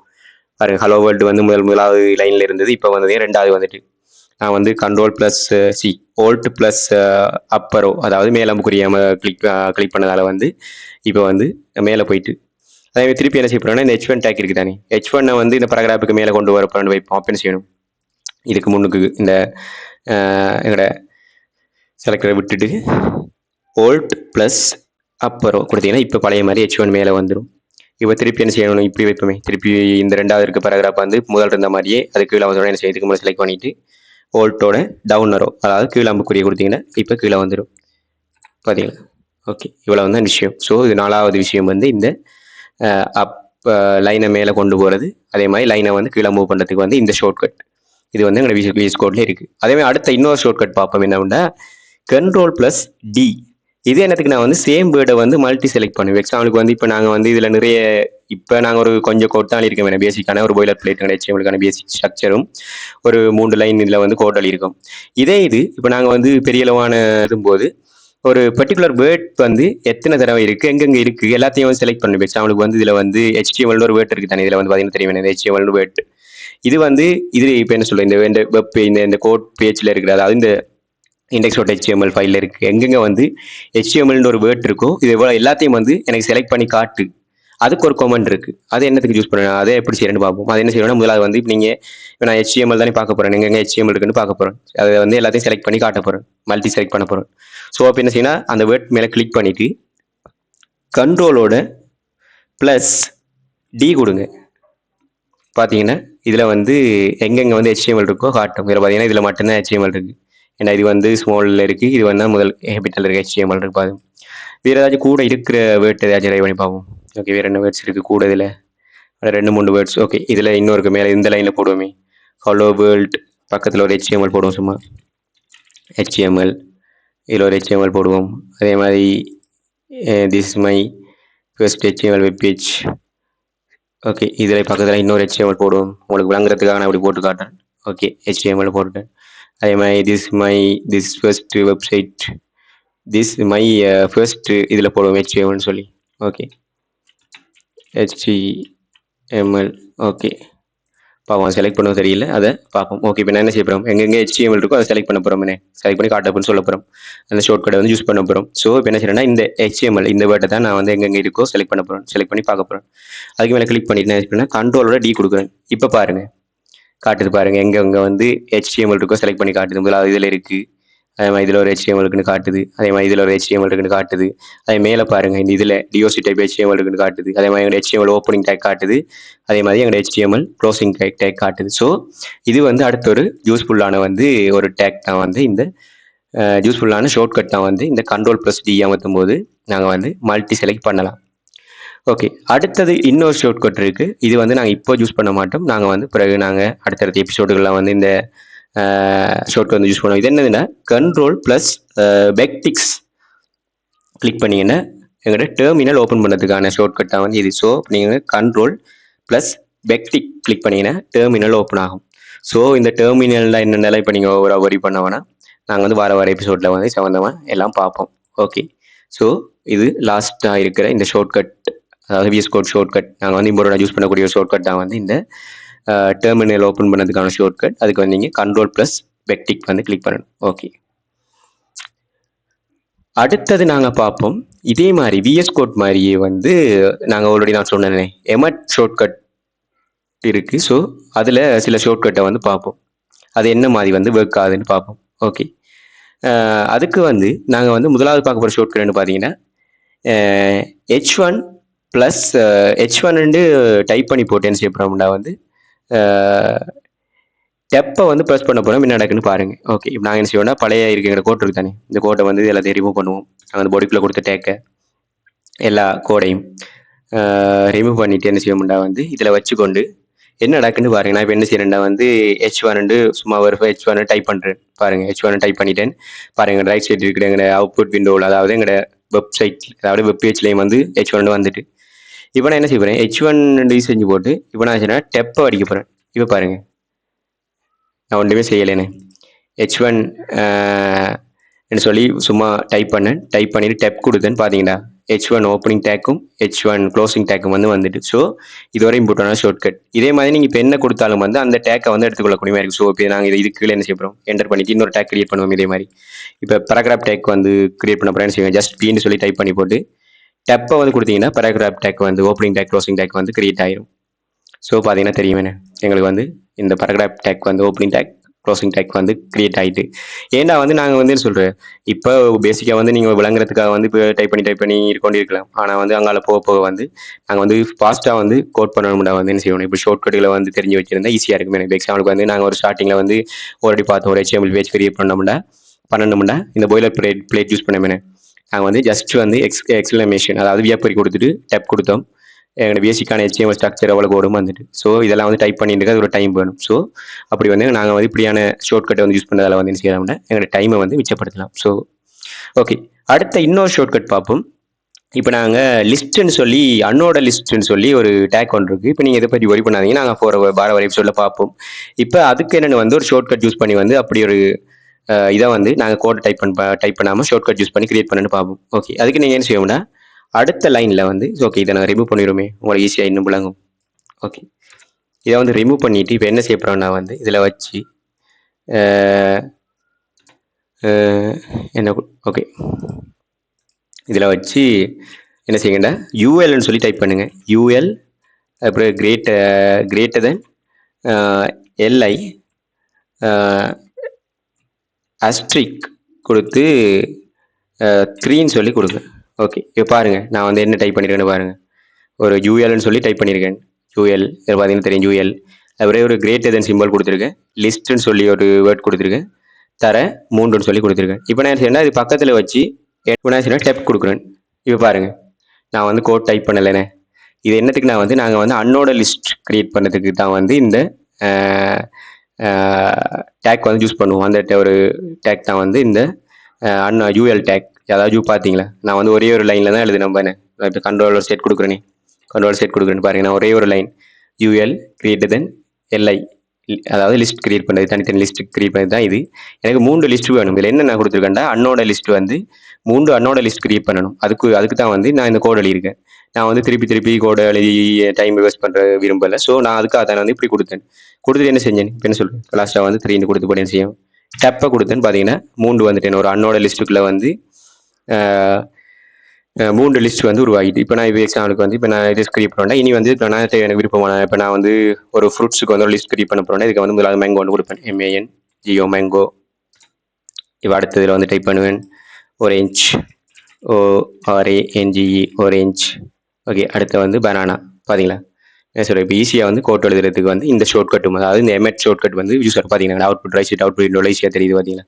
பாருங்கள், ஹலோ வேர்ல்டு வந்து முதலாவது லைனில் இருந்தது, இப்போ வந்ததே 2வது வந்துட்டு. நான் வந்து கண்ட்ரோல் ப்ளஸ் ஓல்ட் ப்ளஸ் அப்பரோ அதாவது மேலம்புக்குரிய கிளிக் பண்ணதால் வந்து இப்போ வந்து மேலே போயிட்டு அதே மாதிரி திருப்பி என்ன செய்ய போகிறோம்னா இந்த H1 டேக் இருக்குது தானே H1 வந்து இந்த பேராகிராஃபுக்கு மேலே கொண்டு வர போகிறோன்னு வைப்போம். அப்போ என்ன செய்யணும், இதுக்கு முன்னுக்கு இந்த எங்களோட செலக்டரை விட்டுட்டு ஓல்ட் ப்ளஸ் அப்பரோ கொடுத்தீங்கன்னா இப்போ பழைய மாதிரி H1 மேலே வந்துடும். இப்போ திருப்பி என்ன செய்யணும், இப்படி வைப்போமே, திருப்பி இந்த 2வது இருக்க பேராகிராஃப் வந்து முதல் இருந்த மாதிரியே அது கீழே வந்தோட என்ன செய்ய இதுக்கு மேலே செலக்ட் பண்ணிவிட்டு ஓல்ட்டோட டவுன் அரோ அதாவது கீழே அம்புக்குரிய கொடுத்தீங்கன்னா இப்போ கீழே வந்துடும். பார்த்தீங்களா? ஓகே, இவ்வளோ தான் விஷயம். ஸோ இது 4வது விஷயம் வந்து இந்த அப் லைனை மேலே கொண்டு போகிறது, அதே மாதிரி லைனை வந்து கீழே மூவ் பண்ணுறதுக்கு வந்து இந்த ஷார்ட்கட் இது வந்து எங்களோட VS கோட்லேயே இருக்குது. அதே மாதிரி அடுத்த இன்னொரு ஷார்ட்கட் பார்ப்போம். என்னன்னா கண்ட்ரோல் ப்ளஸ் D. இது என்னத்துக்கு நான் வந்து சேம் வேர்டை வந்து மல்டி செலக்ட் பண்ணுவேன். எக்ஸாம்பிளுக்கு வந்து இப்போ நாங்கள் வந்து இதில் நிறைய இப்போ நாங்கள் ஒரு கொஞ்சம் கோட்டாளி இருக்க வேணும், பேசிக்கான ஒரு பாய்லர் பிளேட் HTML பேசிக் ஸ்ட்ரக்சரும் ஒரு 3 லைன் இதில் வந்து கோட்டாளி இருக்கும். இதே இது இப்போ நாங்கள் வந்து பெரிய அளவான இருக்கும்போது ஒரு பர்டிகுலர் வேர்ட் வந்து எத்தனை தடவை இருக்குது எங்கெங்கே இருக்குது எல்லாத்தையும் வந்து செலக்ட் பண்ணுவேன். எக்ஸாம்பிளுக்கு வந்து இதில் வந்து HTML ஒரு வேர்ட் இருக்குது தானே, இதில் வந்து பார்த்தீங்கன்னா தெரியும் இந்த HTML வேர்ட். இது வந்து இது இப்போ என்ன சொல்கிறேன், இந்த வெப் இந்த கோட் பேஜில் இருக்கிற அதாவது இந்த index.html ஃபைலில் இருக்குது எங்கெங்கே வந்து HTML ஒரு வேர்ட் இருக்கும் இது எவ்வளோ எல்லாத்தையும் வந்து எனக்கு செலக்ட் பண்ணி காட்டு. அதுக்கு ஒரு கமெண்ட் இருக்குது, அது என்னத்துக்கு யூஸ் பண்ணுவேன், அதை எப்படி செய்யணும்னு பார்ப்போம். அது என்ன செய்யணும்னா முதலாவது வந்து இப்போ நீங்கள் இப்போ நான் HTML தானே பார்க்க போகிறேன், எங்கெங்கே HTML இருக்குன்னு பார்க்க போகிறேன். அதை வந்து எல்லாத்தையும் செலக்ட் பண்ணி காட்ட போகிறேன், மல்டி செலக்ட் பண்ண போகிறேன். ஸோ அப்போ என்ன செய்யணும், அந்த வேர்ட் மேலே கிளிக் பண்ணிவிட்டு கண்ட்ரோலோட ப்ளஸ் D கொடுங்க. பார்த்தீங்கன்னா இதில் வந்து எங்கெங்கே வந்து HTML இருக்கோ காட்டும். இதில் பார்த்தீங்கன்னா இதில் மட்டும்தான் HTML இருக்குது. ஏன்னா இது வந்து ஸ்மாலில் இருக்குது, இது வந்து முதல் கேபிட்டல் இருக்குது HTML இருக்கு. பாருங்க, வேறு ஏதாச்சும் கூட இருக்கிற வேர்ட் ஏதாச்சும் ட்ரை பண்ணி பார்ப்போம். ஓகே, வேறு என்ன வேர்ட்ஸ் இருக்குது கூட இதில் 2-3 வேர்ட்ஸ். ஓகே, இதில் இன்னொருக்கு மேலே இந்த லைனில் போடுவோமே ஹலோ வேர்ல்ட் பக்கத்தில் ஒரு HTML போடுவோம் சும்மா HTML இதில் ஒரு HTML போடுவோம். அதே மாதிரி this my first HTML web page. Okay, இதில் பக்கத்தில் இன்னொரு HTML போடுவோம். உங்களுக்கு விளங்குறதுக்காக நான் இப்படி போட்டு காட்டுறேன். ஓகே, HTML போட்டுட்டேன். அதே மாதிரி this first website this my first இதில் போடுவோம் HTML சொல்லி. Okay, HTML. ஓகே, பார்ப்போம். செலக்ட் பண்ணவும் தெரியல, அதை பார்ப்போம். ஓகே, இப்போ நான் என்ன செய்ய போகிறோம், எங்கெங்கே HTML இருக்கோ அதை செலக்ட் பண்ண போகிறோம். செலக்ட் பண்ணி காட்டப்புன்னு சொல்ல போகிறோம். அந்த ஷார்ட் கட்டை வந்து யூஸ் பண்ண போகிறோம். ஸோ இப்போ என்ன செய்யறேன்னா, இந்த HTML இந்த வேர்டை தான் நான் வந்து எங்கெங்கே இருக்கோ செலக்ட் பண்ண போகிறேன். செலக்ட் பண்ணி பார்க்க போகிறேன். அதுக்கு மேலே கிளிக் பண்ணிட்டு என்ன பண்ணேன், கண்ட்ரோலோட D கொடுக்குறேன். இப்போ பாருங்கள், காட்டுது பாருங்கள், எங்கே வந்து HTML இருக்கோ செலக்ட் பண்ணி காட்டுது. முதலாவது இதில் இருக்குது. அதே மாதிரி இதில் ஒரு HTML இருக்குன்னு காட்டுது. அதே மாதிரி இதில் ஒரு HTML இருக்குன்னு காட்டுது. அதே மேலே பாருங்கள், இந்த இதில் DOC டைப் HTML இருக்குன்னு காட்டுது. அதே மாதிரி எங்களோட HTML ஓப்பனிங் டேக் காட்டுது. அதே மாதிரி எங்களோட HTML க்ளோசிங் டேக் காட்டுது. ஸோ இது வந்து அடுத்த ஒரு யூஸ்ஃபுல்லான வந்து ஒரு டேக் தான் வந்து இந்த யூஸ்ஃபுல்லான ஷார்ட்கட் தான் வந்து இந்த Ctrl+D அமர்த்தும் போது நாங்கள் வந்து மல்டி செலக்ட் பண்ணலாம். ஓகே, அடுத்தது இன்னொரு ஷார்ட்கட் இருக்குது. இது வந்து நாங்கள் இப்போ யூஸ் பண்ண மாட்டோம். நாங்கள் வந்து பிறகு நாங்கள் அடுத்தடுத்த எபிசோடுகள்லாம் வந்து இந்த ஷார்ட்கட் வந்து யூஸ் பண்ணுவோம். இது என்னதுன்னா Ctrl+Backticks கிளிக் பண்ணிங்கன்னா எங்களோட டெர்மினல் ஓப்பன் பண்ணுறதுக்கான ஷார்ட்கட் தான் வந்து இது. ஸோ நீங்கள் Ctrl+Backtick கிளிக் பண்ணிங்கன்னா டெர்மினல் ஓப்பன் ஆகும். ஸோ இந்த டெர்மினலில் என்னென்ன இப்போ நீங்கள் ஒரு வரி பண்ணோன்னா நாங்கள் வந்து வார எபிசோடில் வந்து சம்மந்தமாக எல்லாம் பார்ப்போம். ஓகே, ஸோ இது லாஸ்ட்டாக இருக்கிற இந்த ஷார்ட்கட், அதாவது VS Code ஷார்ட்கட், நாங்கள் வந்து இம்போர்ட் யூஸ் பண்ணக்கூடிய ஒரு ஷார்ட்கட் தான் வந்து இந்த டெர்மினல் ஓப்பன் பண்ணதுக்கான ஷார்ட்கட். அதுக்கு வந்து நீங்கள் Ctrl+Backtick வந்து கிளிக் பண்ணணும். ஓகே, அடுத்தது நாங்கள் பார்ப்போம். இதே மாதிரி VS Code மாதிரியே வந்து நாங்கள் ஆல்ரெடி நான் சொன்னேனே எமட் ஷார்ட்கட் இருக்குது. ஸோ அதில் சில ஷார்ட்கட்டை வந்து பார்ப்போம். அது என்ன மாதிரி வந்து ஒர்க் ஆகுதுன்னு பார்ப்போம். ஓகே, அதுக்கு வந்து நாங்கள் வந்து முதலாவது பார்க்க போகிற ஷார்ட்கட்னு பார்த்தீங்கன்னா H1 டைப் பண்ணி போட்டேன்னு செய்யப்படுறோம்னா வந்து டெப்பை வந்து ப்ரெஸ் பண்ண போகிறோம். என்ன நடக்குன்னு பாருங்கள். ஓகே, இப்போ நாங்கள் என்ன செய்வோம்னா பழைய இருக்கிற கோட் இருக்கு தானே, இந்த கோட்டை வந்து எல்லாத்தையும் ரிமூவ் பண்ணுவோம். நாங்கள் அந்த பாடிக்குள்ளே கொடுத்த டேக்கை எல்லா கோடையும் ரிமூவ் பண்ணிவிட்டு என்ன செய்வோம்னா வந்து இதில் வச்சுக்கொண்டு என்ன நடக்குன்னு பாருங்கள். நான் இப்போ என்ன செய்யறேன்னா வந்து H1 சும்மா ஒரு H1 டைப் பண்ணுறேன். பாருங்கள், H1 டைப் பண்ணிட்டேன். பாருங்கள், ரைட் சைடு இருக்கிற எங்களோட அவுட்புட் விண்டோவில், அதாவது எங்களோட வெப்சைட், அதாவது வெப் பேஜ்லேயும் வந்து H1 வந்துட்டு. இப்போ நான் என்ன செய்ய போகிறேன், H1 செஞ்சு போட்டு இப்போ நான் என்ன டெப்பை அடிக்க போகிறேன். இப்போ பாருங்கள், நான் ஒன்றுமே செய்யலைன்னு H1 சொல்லி சும்மா டைப் பண்ணேன். டைப் பண்ணிவிட்டு டெப் கொடுத்தேன்னு பார்த்தீங்கன்னா H1 ஓப்பனிங் டேக்கும் H1 க்ளோசிங் டேக்கும் வந்து வந்துட்டு. ஸோ இதுவரை இம்பார்ட்டன்டான ஷார்ட்கட். இதே மாதிரி நீங்கள் இப்போ என்ன கொடுத்தாலும் வந்து அந்த டேக்கை வந்து எடுத்துக்கொள்ளக்கூடிய மாதிரி இருக்கும். ஸோ இப்போ நாங்கள் இதுக்கு கீழே என்ன செய்ய போகிறோம், என்டர் பண்ணிட்டு இன்னொரு டேக் கிரியேட் பண்ணுவோம். இதே மாதிரி இப்போ பேராகிராஃப் டேக் வந்து கிரியேட் பண்ண போகிறேன் செய்வேன். ஜஸ்ட் Pன்னு சொல்லி டைப் பண்ணி போட்டு டெப்பை வந்து கொடுத்தீங்கன்னா பேராகிராஃப் டேக் வந்து ஓப்பனிங் டேக் க்ளோசிங் டேக் வந்து கிரியேட் ஆயிரும். ஸோ பார்த்தீங்கன்னா தெரியும் எங்களுக்கு வந்து இந்த பேராகிராஃப் டேக் வந்து ஓப்பனிங் டேக் க்ளோசிங் டேக் வந்து கிரியேட் ஆகிட்டு. ஏன்னா வந்து நாங்கள் வந்து சொல்கிறேன், இப்போ பேசிக்காக வந்து நீங்கள் விளங்குறதுக்காக வந்து இப்போ டைப் பண்ணி இருக்கொண்டு இருக்கலாம். ஆனால் வந்து அங்கால போக வந்து நாங்கள் வந்து ஃபாஸ்ட்டாக வந்து கோட் பண்ணணும்னா வந்து என்ன செய்யணும், இப்போ ஷார்ட்கட்டுகளை வந்து தெரிஞ்சு வச்சிருந்தா ஈஸியாக இருக்கும். எனக்கு எக்ஸாம்பிளுக்கு வந்து நாங்கள் ஒரு ஸ்டார்டிங்கில் வந்து ஆல்ரெடி பார்த்தோம், ஒரு HTML பேஜ் கிரியேட் பண்ணணும்னா இந்த பாய்லர் பிளேட் யூஸ் பண்ண நாங்கள் வந்து ஜஸ்ட் வந்து எக்ஸ்க்ளமேஷன், அதாவது வியப்பறி கொடுத்துட்டு டெப் கொடுத்தோம். எங்களோட பேசிக்கான HTML ஸ்ட்ரக்சர் எவ்வளோ கோடும் வந்துட்டு. ஸோ இதெல்லாம் வந்து டைப் பண்ணிட்டு அது ஒரு டைம் வேணும். ஸோ அப்படி வந்து நாங்கள் வந்து இப்படியான ஷார்ட்கட்டை வந்து யூஸ் பண்ணதால் வந்து என்ன செய்யலாம்னா எங்களோட டைமை வந்து மிச்சப்படுத்தலாம். ஸோ ஓகே, அடுத்த இன்னொரு ஷார்ட்கட் பார்ப்போம். இப்போ நாங்கள் லிஸ்ட்டுன்னு சொல்லி அன்னோட லிஸ்ட்டுன்னு சொல்லி ஒரு டேக் ஒன்று இருக்குது. இப்போ நீங்கள் இதை பற்றி ஒரி பண்ணாதீங்க, நாங்கள் வார எபிசோடில் பார்ப்போம். இப்போ அதுக்கு என்னென்னு வந்து ஒரு ஷார்ட்கட் யூஸ் பண்ணி வந்து அப்படி ஒரு இதை வந்து நாங்கள் கோட் டைப் பண்ணாமல் ஷார்ட்கட் யூஸ் பண்ணி கிரியேட் பண்ணணும்னு பார்ப்போம். ஓகே, அதுக்கு நீங்கள் என்ன செய்வோம்னா அடுத்த லைனில் வந்து ஓகே இதை நான் ரிமூவ் பண்ணிடுமே, உங்களுக்கு ஈஸியாக இன்னும் விளங்கும். ஓகே, இதை வந்து ரிமூவ் பண்ணிவிட்டு இப்போ என்ன செய்ய போகிறோம்னா வந்து இதில் வச்சு என்ன ஓகே இதில் வச்சு என்ன செய்யுங்கடா ULன்னு சொல்லி டைப் பண்ணுங்கள். UL அப்புறம் கிரேட்டர் தென் LI அஸ்ட்ரிக் கொடுத்து 3ன்னு சொல்லி கொடுங்க. ஓகே, இப்போ பாருங்கள் நான் வந்து என்ன டைப் பண்ணியிருக்கேன்னு பாருங்கள். ஒரு ULன்னு சொல்லி டைப் பண்ணியிருக்கேன். UL இதில் பார்த்தீங்கன்னா தெரியும் UL. அப்புறம் ஒரு கிரேட்டர் தென் சிம்பிள் கொடுத்துருக்கேன். லிஸ்ட்டுன்னு சொல்லி ஒரு வேர்ட் கொடுத்துருக்கேன். தர 3ன்னு சொல்லி கொடுத்துருக்கேன். இப்போ நான் என்ன இது பக்கத்தில் வச்சு நான் டெப் கொடுக்குறேன். இப்போ பாருங்கள், நான் வந்து கோட் டைப் பண்ணலைண்ணே. இது என்னத்துக்கு நான் வந்து நாங்கள் வந்து அன்னோட லிஸ்ட் கிரியேட் பண்ணதுக்கு தான் வந்து இந்த டேக் வந்து யூஸ் பண்ணுவோம். அந்த ஒரு டேக் தான் வந்து இந்த அண்ணா யூஎல் டேக். அதாவது பார்த்தீங்களா, நான் வந்து ஒரே ஒரு லைனில் தான் எழுதுனேன் பாருங்க. இப்போ கண்ட்ரோலர் செட் கொடுக்குறேனே, கண்ட்ரோல் செட் கொடுக்குறேன்னு பாருங்க. நான் ஒரே ஒரு லைன் யூஎல் கிரியேட்டர் தென் எல்ஐ, அதாவது லிஸ்ட் கிரியேட் பண்ணுறது, தனித்தனி லிஸ்ட் கிரியேட் பண்ணது தான் இது. எனக்கு 3 லிஸ்ட் வேணும். இதில் என்ன நான் கொடுத்துருக்கேன்டா, அன்னோட லிஸ்ட் வந்து 3 அன்னோட லிஸ்ட் கிரியேட் பண்ணணும். அதுக்கு தான் வந்து நான் இந்த கோட் எழுதியிருக்கேன். நான் வந்து திருப்பி கோடை எழுதி டைம் வேஸ்ட் பண்ணுற விரும்பலை. ஸோ நான் அதுக்காக தான் வந்து இப்படி கொடுத்துட்டு என்ன செஞ்சேன் இப்போ என்ன சொல்கிறேன், லாஸ்ட்டாக வந்து 3 கொடுத்து போட்டு என்ன செய்யும், டப்பை கொடுத்தேன்னு பார்த்தீங்கன்னா 3 வந்துட்டேன். ஒரு அன்னோட லிஸ்ட்டுக்குள்ளே வந்து 3 லிஸ்ட் வந்து உருவாகிட்டு. இப்போ நான் இது எக்ஸாம்பிளுக்கு வந்து இப்போ நான் இது கிரியேட் பண்ணேன். இனி வந்து இப்போ நான் எனக்கு விருப்பமான இப்போ நான் வந்து ஒரு ஃப்ரூட்ஸுக்கு வந்து ஒரு லிஸ்ட் கிரியேட் பண்ண போகிறேன். இதுக்கு வந்து முதலாவது மேங்கோ வந்து கொடுப்பேன், MANGO மேங்கோ. இப்போ அடுத்ததில் வந்து டைப் பண்ணுவேன் orange, ORANGE orange. ஓகே, அடுத்து வந்து பனானா. பார்த்தீங்களா என்ன சொல்கிறேன், இப்போ ஈஸியாக வந்து கோட் எழுதுறதுக்கு வந்து இந்த ஷார்ட் கட்டும், அதாவது இந்த எம்எட் ஷார்ட் கட் வந்து யூஸ் பார்த்தீங்கன்னா அவுட்புட் ரைட் சைட் அவுட்புட் விண்டோல ஈஸியாக தெரியுது. பார்த்தீங்களா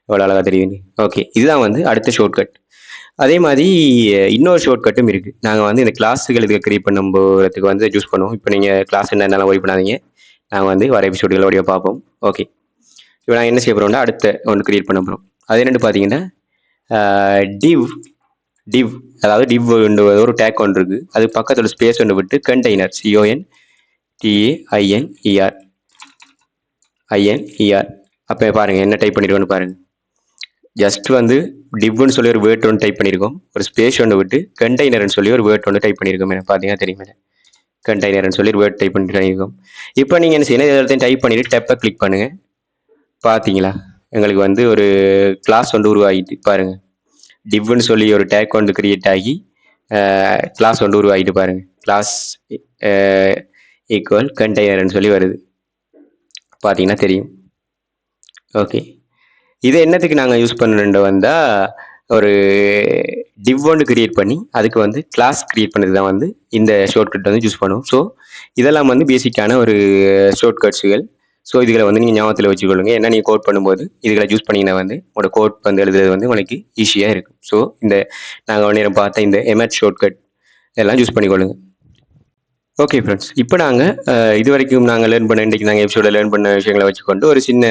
எவ்வளோ அழகாக தெரியுது. ஓகே, இதுதான் வந்து அடுத்த ஷார்ட் கட். அதே மாதிரி இன்னொரு ஷார்ட் கட்டும் இருக்குது. நாங்கள் வந்து இந்த கிளாஸுகளுக்கு கிரியேட் பண்ணும் போகிறதுக்கு வந்து யூஸ் பண்ணுவோம். இப்போ நீங்கள் கிளாஸ் என்னென்னாலும் ஒரி பண்ணாதீங்க, நாங்கள் வந்து வர எபிசோடுகளை வழியாக பார்ப்போம். ஓகே, இப்போ நாங்கள் என்ன செய்ய போகிறோம்னா அடுத்த ஒன்று கிரியேட் பண்ண போகிறோம். அது என்னென்னு பார்த்தீங்கன்னா டிவ், அதாவது டிவ் ஒரு டேக் ஒன்று இருக்குது. அது பக்கத்தில் ஸ்பேஸ் ஒன்று விட்டு கண்டெய்னர் CONTAINER. அப்போ பாருங்கள் என்ன டைப் பண்ணிடுவோன்னு பாருங்கள். ஜஸ்ட் வந்து டிவ்னு சொல்லி ஒரு வேர்ட் ஒன்று டைப் பண்ணியிருக்கோம். ஒரு ஸ்பேஸ் ஒன்று விட்டு கண்டெய்னர்னு சொல்லி ஒரு வேர்ட் ஒன்று டைப் பண்ணியிருக்கோம். எனக்கு பார்த்தீங்கன்னா தெரியுமே, கண்டெய்னர்னு சொல்லி ஒரு வேர்ட் டைப் பண்ணியிருக்கோம். இப்போ நீங்கள் என்ன செய்யணும், எல்லாத்தையும் டைப் பண்ணிவிட்டு டெப்பை கிளிக் பண்ணுங்கள். பார்த்தீங்களா எங்களுக்கு வந்து ஒரு கிளாஸ் ஒன்று உருவாகிட்டு பாருங்கள். டிவ்னு சொல்லி ஒரு டேக் ஒன்று கிரியேட் ஆகி கிளாஸ் ஒன்று உருவாகிட்டு பாருங்கள். கிளாஸ் ஈக்குவல் கண்டெய்னர்னு சொல்லி வருது, பார்த்தீங்கன்னா தெரியும். ஓகே, இதை என்னத்துக்கு நாங்கள் யூஸ் பண்ணணுன்ற வந்தால் ஒரு டிவ் ஒன்று கிரியேட் பண்ணி அதுக்கு வந்து கிளாஸ் கிரியேட் பண்ணது தான் வந்து இந்த ஷார்ட்கட் வந்து யூஸ் பண்ணுவோம். ஸோ இதெல்லாம் வந்து பேசிக்கான ஒரு ஷார்ட்கட்ஸுகள். ஸோ இதுகளை வந்து நீங்கள் ஞாபகத்தில் வச்சுக்கொள்ளுங்க. ஏன்னா நீங்கள் கோட் பண்ணும்போது இதுகளை யூஸ் பண்ணிங்கன்னா வந்து உங்களோட கோட் வந்து எழுதுறது வந்து உங்களுக்கு ஈஸியாக இருக்கும். ஸோ இந்த நாங்கள் நேரம் பார்த்த இந்த எம்எட் ஷார்ட்கட் எல்லாம் யூஸ் பண்ணிக்கொள்ளுங்க. ஓகே ஃப்ரெண்ட்ஸ், இப்போ நாங்கள் இது வரைக்கும் நாங்கள் லேர்ன் பண்ண, இன்றைக்கி நாங்கள் எபிசோட லேர்ன் பண்ண விஷயங்களை வச்சுக்கொண்டு ஒரு சின்ன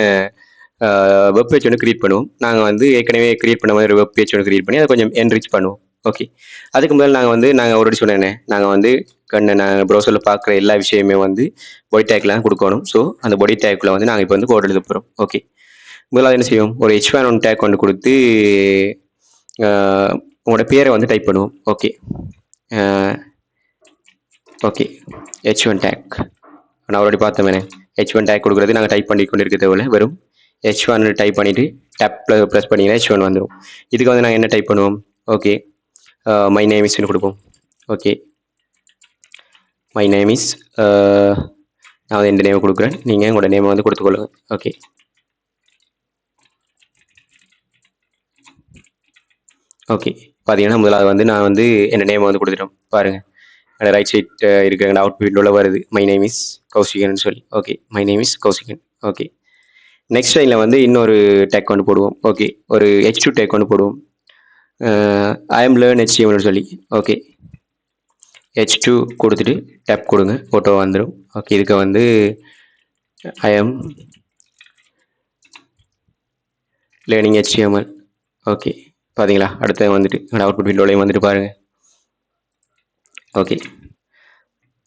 வெப் பேஜ் ஒன்று கிரியேட் பண்ணுவோம். நாங்கள் வந்து ஏற்கனவே கிரியேட் பண்ண மாதிரி ஒரு வெப் பேஜ் ஒன்று கிரியேட் பண்ணி அதை கொஞ்சம் என்ரிச் பண்ணுவோம். ஓகே, அதுக்கு முதல்ல நாங்கள் ஒரு சொன்னேன், நாங்கள் வந்து நாங்கள் ப்ரௌசரில் பார்க்குற எல்லா விஷயமே வந்து பாடி டேக்லாம் கொடுக்கணும். ஸோ அந்த பாடி டேக்கில் வந்து நாங்கள் இப்போ வந்து கோட் எழுத போகிறோம். ஓகே, முதலாவது என்ன செய்வோம், ஒரு H1 டேக் ஒன்று கொடுத்து உங்களோட பேரை வந்து டைப் பண்ணுவோம். ஓகே H1 டேக் நான் ஆல்ரெடி பார்த்தோமே. H1 டேக் கொடுக்குறது நாங்கள் டைப் பண்ணி கொண்டு இருக்க தேவையில்ல, வெறும் H1 டைப் பண்ணிவிட்டு டேப்பில் ப்ரெஸ் பண்ணிங்கன்னா H1 வந்துடும். இதுக்கு வந்து நாங்கள் என்ன டைப் பண்ணுவோம், ஓகே மை நேம் இஸ்ன்னு கொடுப்போம். ஓகே, மை நேம் இஸ், நான் வந்து எந்த நேம் கொடுக்குறேன், நீங்கள் உங்களோட நேமை வந்து கொடுத்துக்கொள்ளுங்க. ஓகே, ஓகே பார்த்தீங்கன்னா முதலாவது வந்து நான் வந்து என்ன நேமை வந்து கொடுத்துட்டோம் பாருங்கள். ரைட் சைட் இருக்கிற அவுட் விண்டோவில் வருது மை நேம் இஸ் கௌசிகன் சொல்லி. Okay, my name is Kousigan. Okay, next லைனில் வந்து இன்னொரு டேக் ஒன்று போடுவோம். ஓகே, ஒரு H2 டேக் ஒன்று போடுவோம். ஐ எம் லேர்ன் HTML சொல்லி. ஓகே, H2 கொடுத்துட்டு டேப் கொடுங்க, ஃபோட்டோ வந்துடும். ஓகே, இதுக்கு வந்து I am learning HTML. Okay, பார்த்தீங்களா அடுத்த வந்துட்டு அவுட்புட் விண்டோலையும் வந்துட்டு பாருங்கள். ஓகே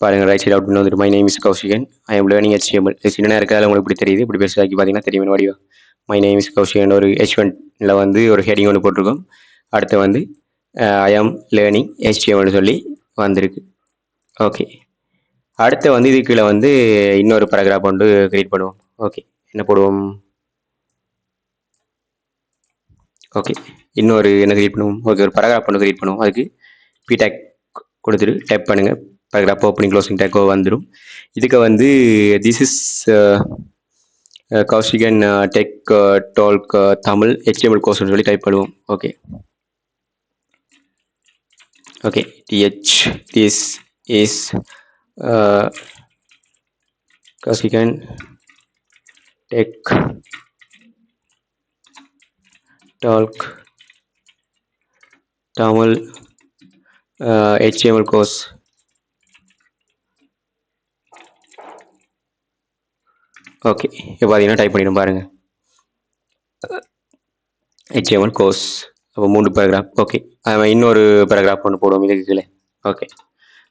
பாருங்கள், ரைட் சைட் அவுட்புட் வந்துட்டு my name is Kousigan, I am learning HTML. சின்ன இருக்கிறதால உங்களுக்கு இப்படி தெரியுது, இப்படி பெருசாக்கி பார்த்தீங்கன்னா தெரியும் வடிவம். மை நேம் இஸ் கௌசிகன் ஒரு H1ல வந்து ஒரு ஹெடிங் ஒன்று போட்டிருக்கோம். அடுத்து வந்து ஐ எம் லேர்னிங் HTML சொல்லி வந்திருக்கு. ஓகே, அடுத்து வந்து இதுக்குள்ள வந்து இன்னொரு பேராகிராஃப் ஒன்று கிரியேட் பண்ணுவோம். ஓகே, என்ன போடுவோம், ஓகே இன்னொரு என்ன கிரியேட் பண்ணுவோம், ஓகே ஒரு பேராகிராஃப் ஒன்று கிரியேட் பண்ணுவோம். அதுக்கு பி டேக் கொடுத்துட்டு டைப் பண்ணுங்கள், பேராகிராஃப் ஓப்பனிங் க்ளோசிங் டேக்கோ வந்துடும். இதுக்கு வந்து this is Kousigan tech talk Tamil HTML கோர்ஸ்னு சொல்லி டைப் பண்ணுவோம். Okay, okay this is Kousigan tech talk Tamil HTML course. Okay, இப்போ பார்த்தீங்கன்னா டைப் பண்ணிடும் பாருங்கள். HTML கோர்ஸ் அப்போ 3 பேராகிராஃப். ஓகே, இன்னொரு பேராகிராஃப் ஒன்று போடுவோம் இதுக்கு கீழே. ஓகே,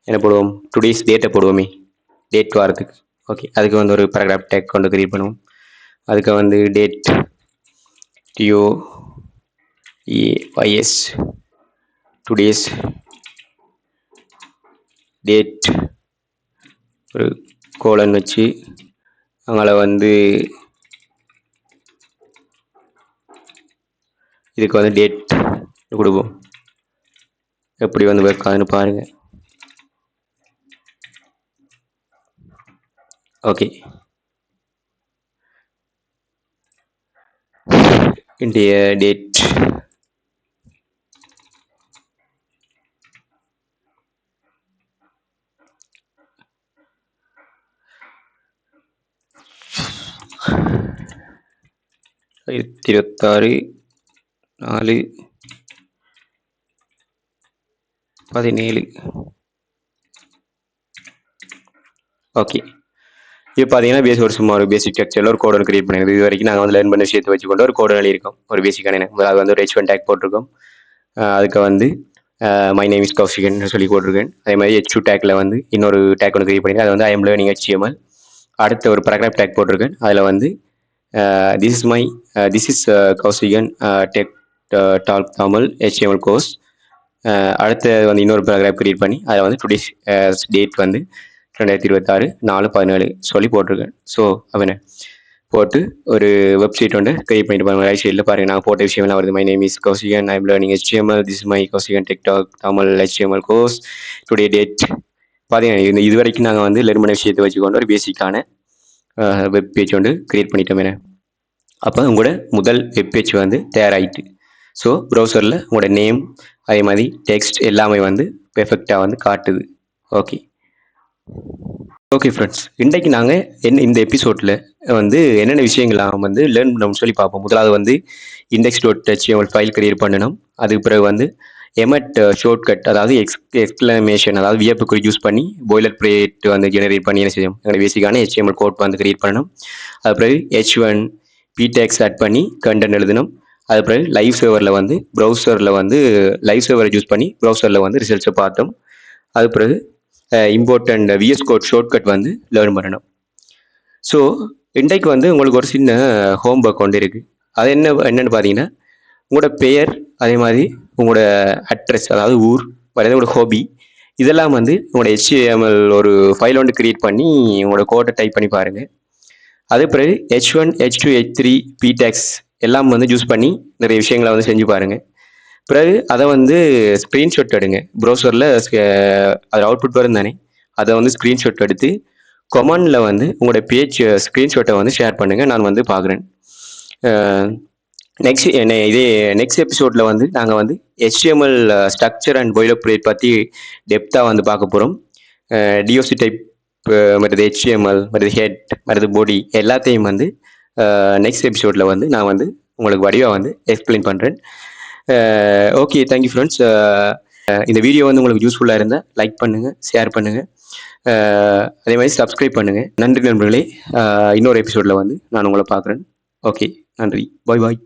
என்ன போடுவோம்? டுடேஸ் டேட்டை போடுவோமே, டேட் வாரத்துக்கு. ஓகே, அதுக்கு வந்து ஒரு பேராகிராஃப் டேக் கொண்டு கிரியேட் பண்ணுவோம். அதுக்கு வந்து டேட் TOEYS டுடேஸ் டேட் ஒரு கோலன் வச்சு அங்கே வந்து இதுக்கு வந்து டேட் கொடுப்போம். எப்படி வந்து ஒர்க் ஆகுதுன்னு பாருங்கள். ஓகே, இன்றைய டேட் இருபத்தி 4/17. ஓகே, இப்போ பார்த்தீங்கன்னா ஒரு சும்மா ஒரு பேசிக் ஸ்ட்ரக்சரில் ஒரு கோடு கிரியேட் பண்ணிடுது. இது வரைக்கும் நாங்கள் வந்து லேர்ன் பண்ண விஷயத்தை வச்சுக்கொண்டு ஒரு கோடு எழுதியிருக்கோம். ஒரு பேசிக்கான அது வந்து ஒரு H1 டேக் போட்டிருக்கோம். அதுக்கு வந்து மை நேம் இஸ் கௌஷிகன் சொல்லி போட்டிருக்கேன். அதே மாதிரி H2 டேக்கில் வந்து இன்னொரு டேக் ஒன்று கிரியேட் பண்ணியிருக்கேன். அது வந்து ஐ எம் லேர்னிங் HTML. அடுத்த ஒரு பேராகிராஃப் டேக் போட்டிருக்கேன். அதில் வந்து this is Kaushikan tech talk Tamil HTML course. அடுத்த வந்து இன்னொரு பேராகிராஃப் கிரியேட் பண்ணி அதில் வந்து டுடேஸ் டேட் வந்து 2026/4/17 சொல்லி போட்டிருக்கேன். ஸோ அவனை போட்டு ஒரு வெப்சைட் வந்து கிரியேட் பண்ணிட்டு பாருங்க. ரைட் சைடில் பாருங்கள், நான் போட்ட விஷயம்லாம் வருது. My name is Kaushikan, I am learning HTML, this is my Kaushikan tech talk Tamil HTML course, today date. பார்த்தீங்கன்னா இது வரைக்கும் நாங்கள் வந்து லேர்ன் பண்ண விஷயத்தை வச்சுக்கொண்டு ஒரு பேசிக்கான வெப் பேஜ் வந்து கிரியேட் பண்ணிட்டோமே. அப்போ உங்களோட முதல் வெப் பேஜ் வந்து தயாராகிட்டு. ஸோ ப்ரௌசரில் உங்களோட நேம் அதே மாதிரி டெக்ஸ்ட் எல்லாமே வந்து பெர்ஃபெக்டாக வந்து காட்டுது. ஓகே ஓகே ஃப்ரெண்ட்ஸ், இன்றைக்கு நாங்கள் இந்த எபிசோடில் வந்து என்னென்ன விஷயங்கள் நாம் வந்து லேர்ன் பண்ணணும்னு சொல்லி பார்ப்போம். முதலாவது வந்து index.html ஃபைல் கிரியேட் பண்ணணும். அதுக்கு பிறகு வந்து எமட் ஷார்ட்கட், அதாவது எக்ஸ்க்ளமேஷன், அதாவது வியப்புக்கு யூஸ் பண்ணி பாய்லர் பிளேட் வந்து ஜெனரேட் பண்ணி என்ன செய்யும், எங்களோட பேசிக்கான HTML கோட் வந்து கிரியேட் பண்ணணும். அது பிறகு H1 PTags ஆட் பண்ணி கண்டென்ட் எழுதணும். அது பிறகு லைவ் சர்வரில் வந்து லைவ் சர்வரை யூஸ் பண்ணி ப்ரௌசரில் வந்து ரிசல்ட்ஸை பார்த்தோம். அது பிறகு இம்பார்ட்டண்ட் விஎஸ் கோட் ஷார்ட்கட் வந்து லேர்ன் பண்ணணும். ஸோ இன்றைக்கு வந்து உங்களுக்கு ஒரு சின்ன ஹோம் ஒர்க் கொண்டு இருக்குது. அது என்னென்னு பார்த்தீங்கன்னா, உங்களோட பெயர் அதே மாதிரி உங்களோட அட்ரஸ், அதாவது ஊர், உங்களோட ஹாபி, இதெல்லாம் வந்து உங்களோட HTML ஒரு ஃபைல் ஒன்று கிரியேட் பண்ணி உங்களோட கோட்டை டைப் பண்ணி பாருங்கள். அது பிறகு H1 H2 H3 PTags எல்லாம் வந்து யூஸ் பண்ணி நிறைய விஷயங்களை வந்து செஞ்சு பாருங்கள். பிறகு அதை வந்து ஸ்க்ரீன்ஷாட் எடுங்க. ப்ரௌசரில் அது அவுட்புட் வரும் தானே, அதை வந்து ஸ்க்ரீன்ஷாட் எடுத்து கொமெண்டில் வந்து உங்களோட பேஜ் ஸ்க்ரீன்ஷாட்டை வந்து ஷேர் பண்ணுங்கள். நான் வந்து பார்க்குறேன். நெக்ஸ்ட் எபிசோடில் வந்து நாங்கள் வந்து HTML ஸ்ட்ரக்சர் அண்ட் பாய்லர்பிளேட் பற்றி டெப்த்தாக வந்து பார்க்க போகிறோம். DOC டைப் மற்றது HTML மற்றது ஹெட் மற்றது பாடி எல்லாத்தையும் வந்து நெக்ஸ்ட் எபிசோடில் வந்து நான் வந்து உங்களுக்கு வடிவாக வந்து எக்ஸ்பிளைன் பண்ணுறேன். Okay, thank you friends. இந்த வீடியோ வந்து உங்களுக்கு யூஸ்ஃபுல்லாக இருந்தால் லைக் பண்ணுங்கள், ஷேர் பண்ணுங்கள், அதே மாதிரி சப்ஸ்கிரைப் பண்ணுங்கள். நன்றி நண்பர்களே. இன்னொரு எபிசோடில் வந்து நான் உங்களை பார்க்குறேன். ஓகே, நன்றி, பாய் பாய்.